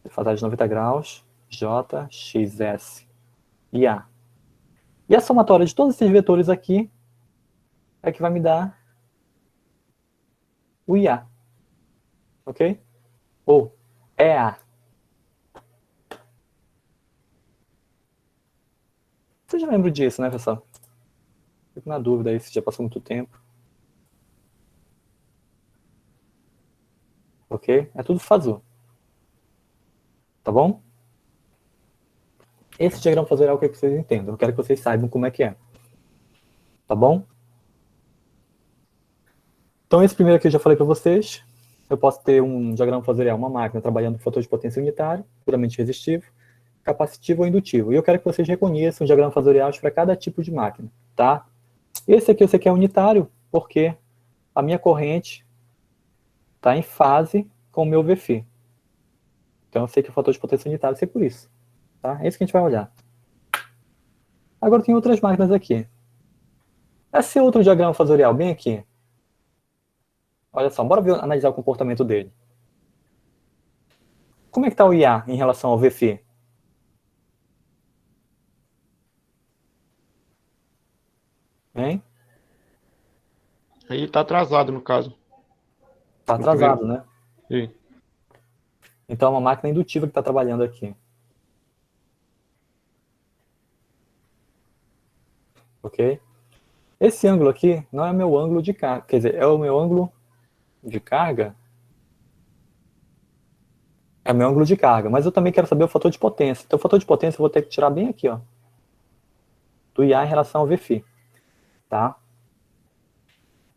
Defasagem de 90 graus, J, XS e A. E a somatória de todos esses vetores aqui é que vai me dar o IA. Ok? Ou EA. Você já lembra disso, né, pessoal? Fico na dúvida aí se já passou muito tempo. Ok? É tudo fasor. Tá bom? Esse diagrama fasorial eu quero que vocês entendam. Eu quero que vocês saibam como é que é. Tá bom? Então esse primeiro aqui eu já falei para vocês. Eu posso ter um diagrama fasorial, uma máquina trabalhando com fator de potência unitário, puramente resistivo, capacitivo ou indutivo. E eu quero que vocês reconheçam o diagrama fasorial para cada tipo de máquina, tá? Esse aqui eu sei que é unitário, porque a minha corrente está em fase com o meu Vφ. Então eu sei que o fator de potência unitário é por isso. Tá? É isso que a gente vai olhar. Agora tem outras máquinas aqui. Esse outro diagrama fasorial, bem aqui. Olha só, bora analisar o comportamento dele. Como é que está o IA em relação ao Vφ? Hein? Aí tá atrasado, no caso. Está atrasado, né? Sim. Então é uma máquina indutiva que está trabalhando aqui. Ok? Esse ângulo aqui não é meu ângulo de carga. Quer dizer, é o meu ângulo de carga. É o meu ângulo de carga. Mas eu também quero saber o fator de potência. Então o fator de potência eu vou ter que tirar bem aqui, ó. Do IA em relação ao Vφ. Tá?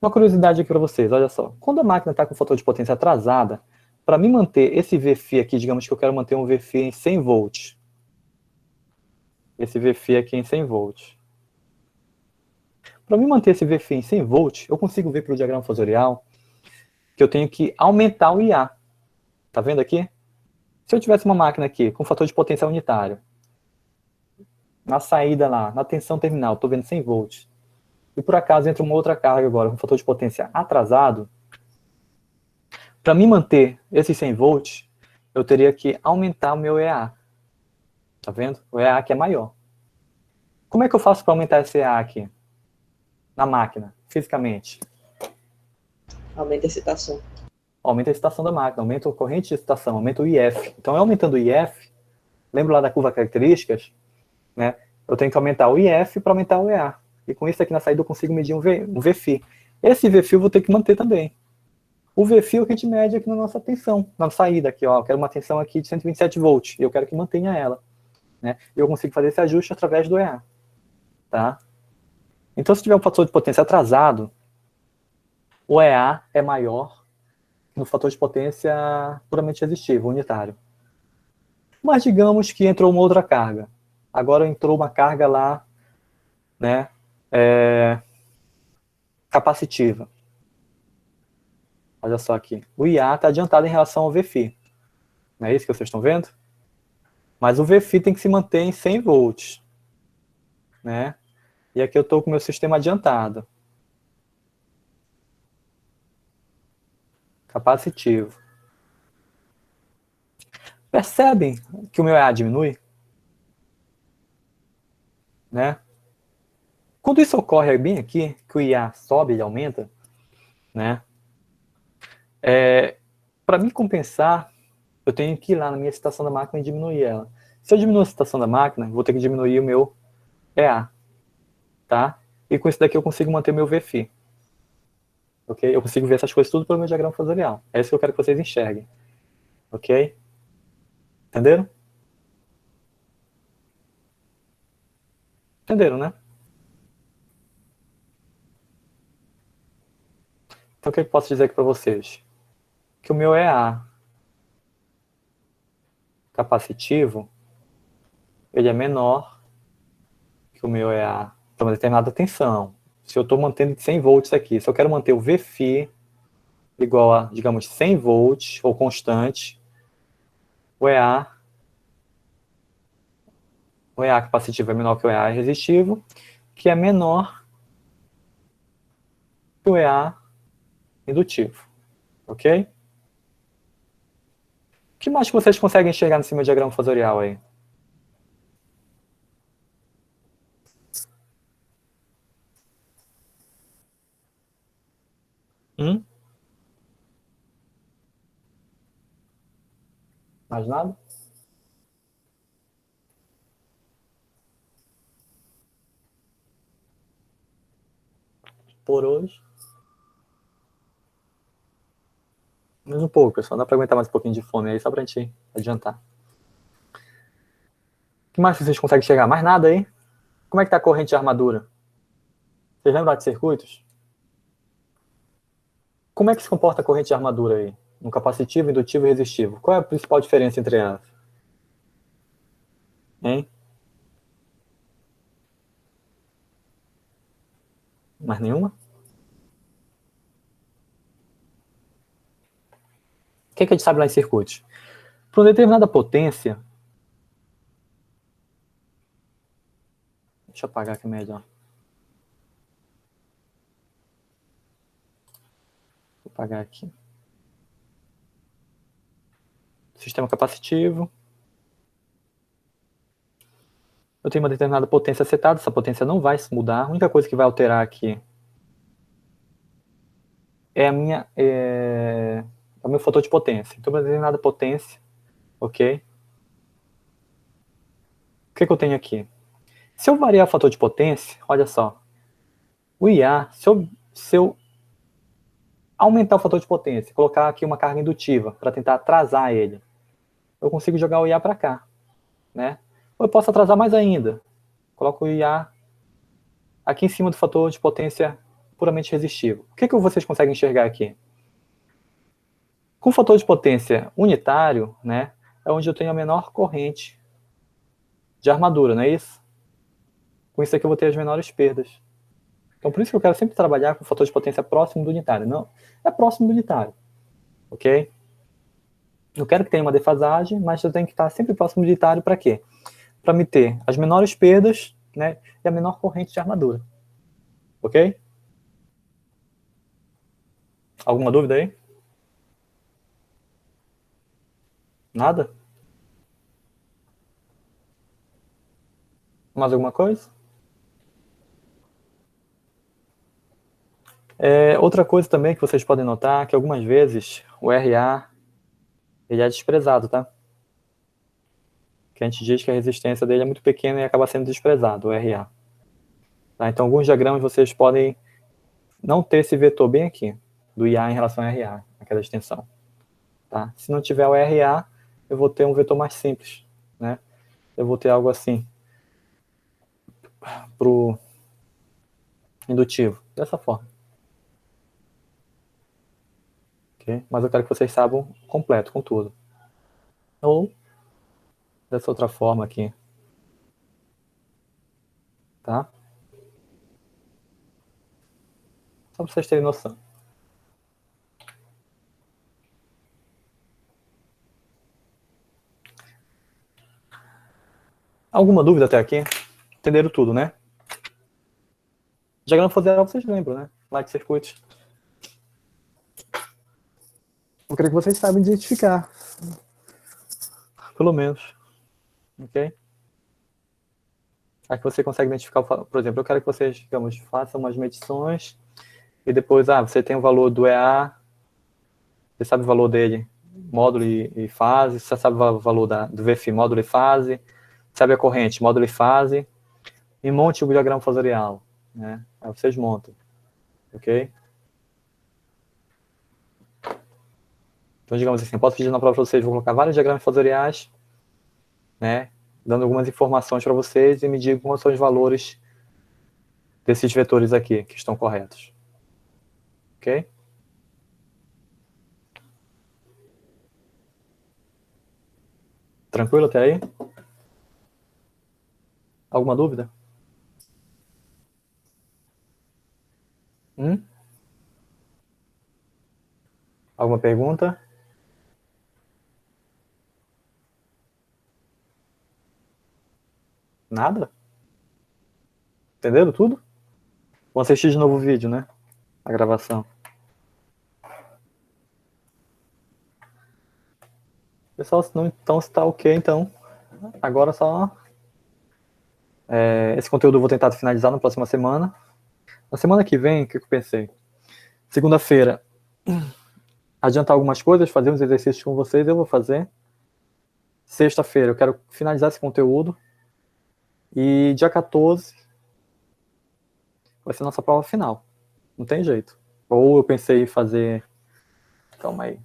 Uma curiosidade aqui para vocês, olha só. Quando a máquina está com fator de potência atrasada, para mim manter esse Vφ aqui, digamos que eu quero manter um Vφ em 100 volts. Esse Vφ aqui em 100 volts. Para mim manter esse Vφ em 100 volts, eu consigo ver pelo diagrama fasorial que eu tenho que aumentar o IA. Tá vendo aqui? Se eu tivesse uma máquina aqui com fator de potência unitário, na saída lá, na tensão terminal, estou vendo 100 volts, e por acaso entra uma outra carga agora com fator de potência atrasado, para mim manter esses 100 volts, eu teria que aumentar o meu EA. Tá vendo? O EA aqui é maior. Como é que eu faço para aumentar esse EA aqui? Na máquina, fisicamente. Aumenta a excitação. Aumenta a excitação da máquina, aumenta a corrente de excitação, aumenta o IF. Então, aumentando o IF, lembra lá da curva características? Né? Eu tenho que aumentar o IF para aumentar o EA. E com isso aqui na saída eu consigo medir um Vφ. Esse Vφ eu vou ter que manter também. O Vφ é o que a gente mede aqui na nossa tensão, na saída aqui, ó. Eu quero uma tensão aqui de 127 volts, e eu quero que mantenha ela. Né? E eu consigo fazer esse ajuste através do EA. Tá? Então, se tiver um fator de potência atrasado, o EA é maior que no fator de potência puramente resistivo, unitário. Mas digamos que entrou uma outra carga. Agora entrou uma carga lá, né, capacitiva. Olha só aqui. O IA está adiantado em relação ao Vφ. Não é isso que vocês estão vendo? Mas o VFI tem que se manter em 100 volts. Né? E aqui eu estou com o meu sistema adiantado. Capacitivo. Percebem que o meu EA diminui? Né? Quando isso ocorre bem aqui, que o IA sobe e aumenta, né? Para me compensar, eu tenho que ir lá na minha excitação da máquina e diminuir ela. Se eu diminuir a excitação da máquina, vou ter que diminuir o meu EA. Tá? E com isso daqui eu consigo manter meu VFI. Ok? Eu consigo ver essas coisas tudo pelo meu diagrama fasorial. É isso que eu quero que vocês enxerguem. Ok? Entenderam? Entenderam, né? Então o que eu posso dizer aqui para vocês? Que o meu EA capacitivo, ele é menor que o meu EA para uma determinada tensão. Se eu estou mantendo 100 volts aqui, se eu quero manter o VFI igual a, digamos, 100 volts ou constante, o EA capacitivo é menor que o EA resistivo, que é menor que o EA indutivo. Ok? O que mais que vocês conseguem enxergar nesse meu diagrama fasorial aí? Mais nada? Por hoje. Mais um pouco, pessoal. Dá para aguentar mais um pouquinho de fome aí, só pra gente adiantar. O que mais vocês conseguem enxergar? Mais nada aí? Como é que tá a corrente de armadura? Vocês lembram de circuitos? Como é que se comporta a corrente de armadura aí? No capacitivo, indutivo e resistivo. Qual é a principal diferença entre elas? Hein? Mais nenhuma? O que é que a gente sabe lá em circuitos? Para uma determinada potência... Deixa eu apagar aqui melhor. Vou apagar aqui. Sistema capacitivo. Eu tenho uma determinada potência setada, essa potência não vai se mudar. A única coisa que vai alterar aqui é o meu fator de potência. Então, uma determinada potência, ok? O que eu tenho aqui? Se eu variar o fator de potência, olha só, o IA, se eu aumentar o fator de potência, colocar aqui uma carga indutiva para tentar atrasar ele, eu consigo jogar o IA para cá, né? Ou eu posso atrasar mais ainda, coloco o IA aqui em cima do fator de potência puramente resistivo. O que vocês conseguem enxergar aqui? Com o fator de potência unitário, né, é onde eu tenho a menor corrente de armadura, não é isso? Com isso aqui eu vou ter as menores perdas. Então por isso que eu quero sempre trabalhar com o fator de potência próximo do unitário. Não, é próximo do unitário, ok? Eu quero que tenha uma defasagem, mas eu tenho que estar sempre próximo do unitário para quê? Para me ter as menores perdas, né, e a menor corrente de armadura. Ok? Alguma dúvida aí? Nada? Mais alguma coisa? Outra coisa também que vocês podem notar, que algumas vezes o RA ele é desprezado, tá? Que a gente diz que a resistência dele é muito pequena e acaba sendo desprezado, o RA. Tá? Então, alguns diagramas vocês podem não ter esse vetor bem aqui, do IA em relação ao RA, aquela extensão. Tá? Se não tiver o RA, eu vou ter um vetor mais simples, né? Eu vou ter algo assim, pro indutivo, dessa forma. Okay? Mas eu quero que vocês saibam completo, com tudo. Ou dessa outra forma aqui. Tá? Só para vocês terem noção. Alguma dúvida até aqui? Entenderam tudo, né? Diagrama fosial vocês lembram, né? Light circuit. Eu quero que vocês saibam identificar. Pelo menos. Ok? Aqui você consegue identificar, por exemplo, eu quero que vocês, digamos, façam umas medições e depois, você tem o valor do EA, você sabe o valor dele, módulo e fase, você sabe o valor do VFI, módulo e fase, sabe a corrente, módulo e fase, e monte o diagrama fosorial, né? Aí vocês montam, ok? Então, digamos assim, eu posso pedir na prova para vocês, vou colocar vários diagramas fosoriais, né? Dando algumas informações para vocês e me digam quais são os valores desses vetores aqui, que estão corretos. Ok? Tranquilo até aí? Alguma dúvida? Alguma pergunta? Nada? Entenderam tudo? Vou assistir de novo o vídeo, né? A gravação. Pessoal, se não, então está ok, então. Agora só... esse conteúdo eu vou tentar finalizar na próxima semana. Na semana que vem, o que eu pensei? Segunda-feira, adiantar algumas coisas, fazer uns exercícios com vocês, eu vou fazer. Sexta-feira, eu quero finalizar esse conteúdo. E dia 14 vai ser a nossa prova final. Não tem jeito. Ou eu pensei em fazer... Calma aí.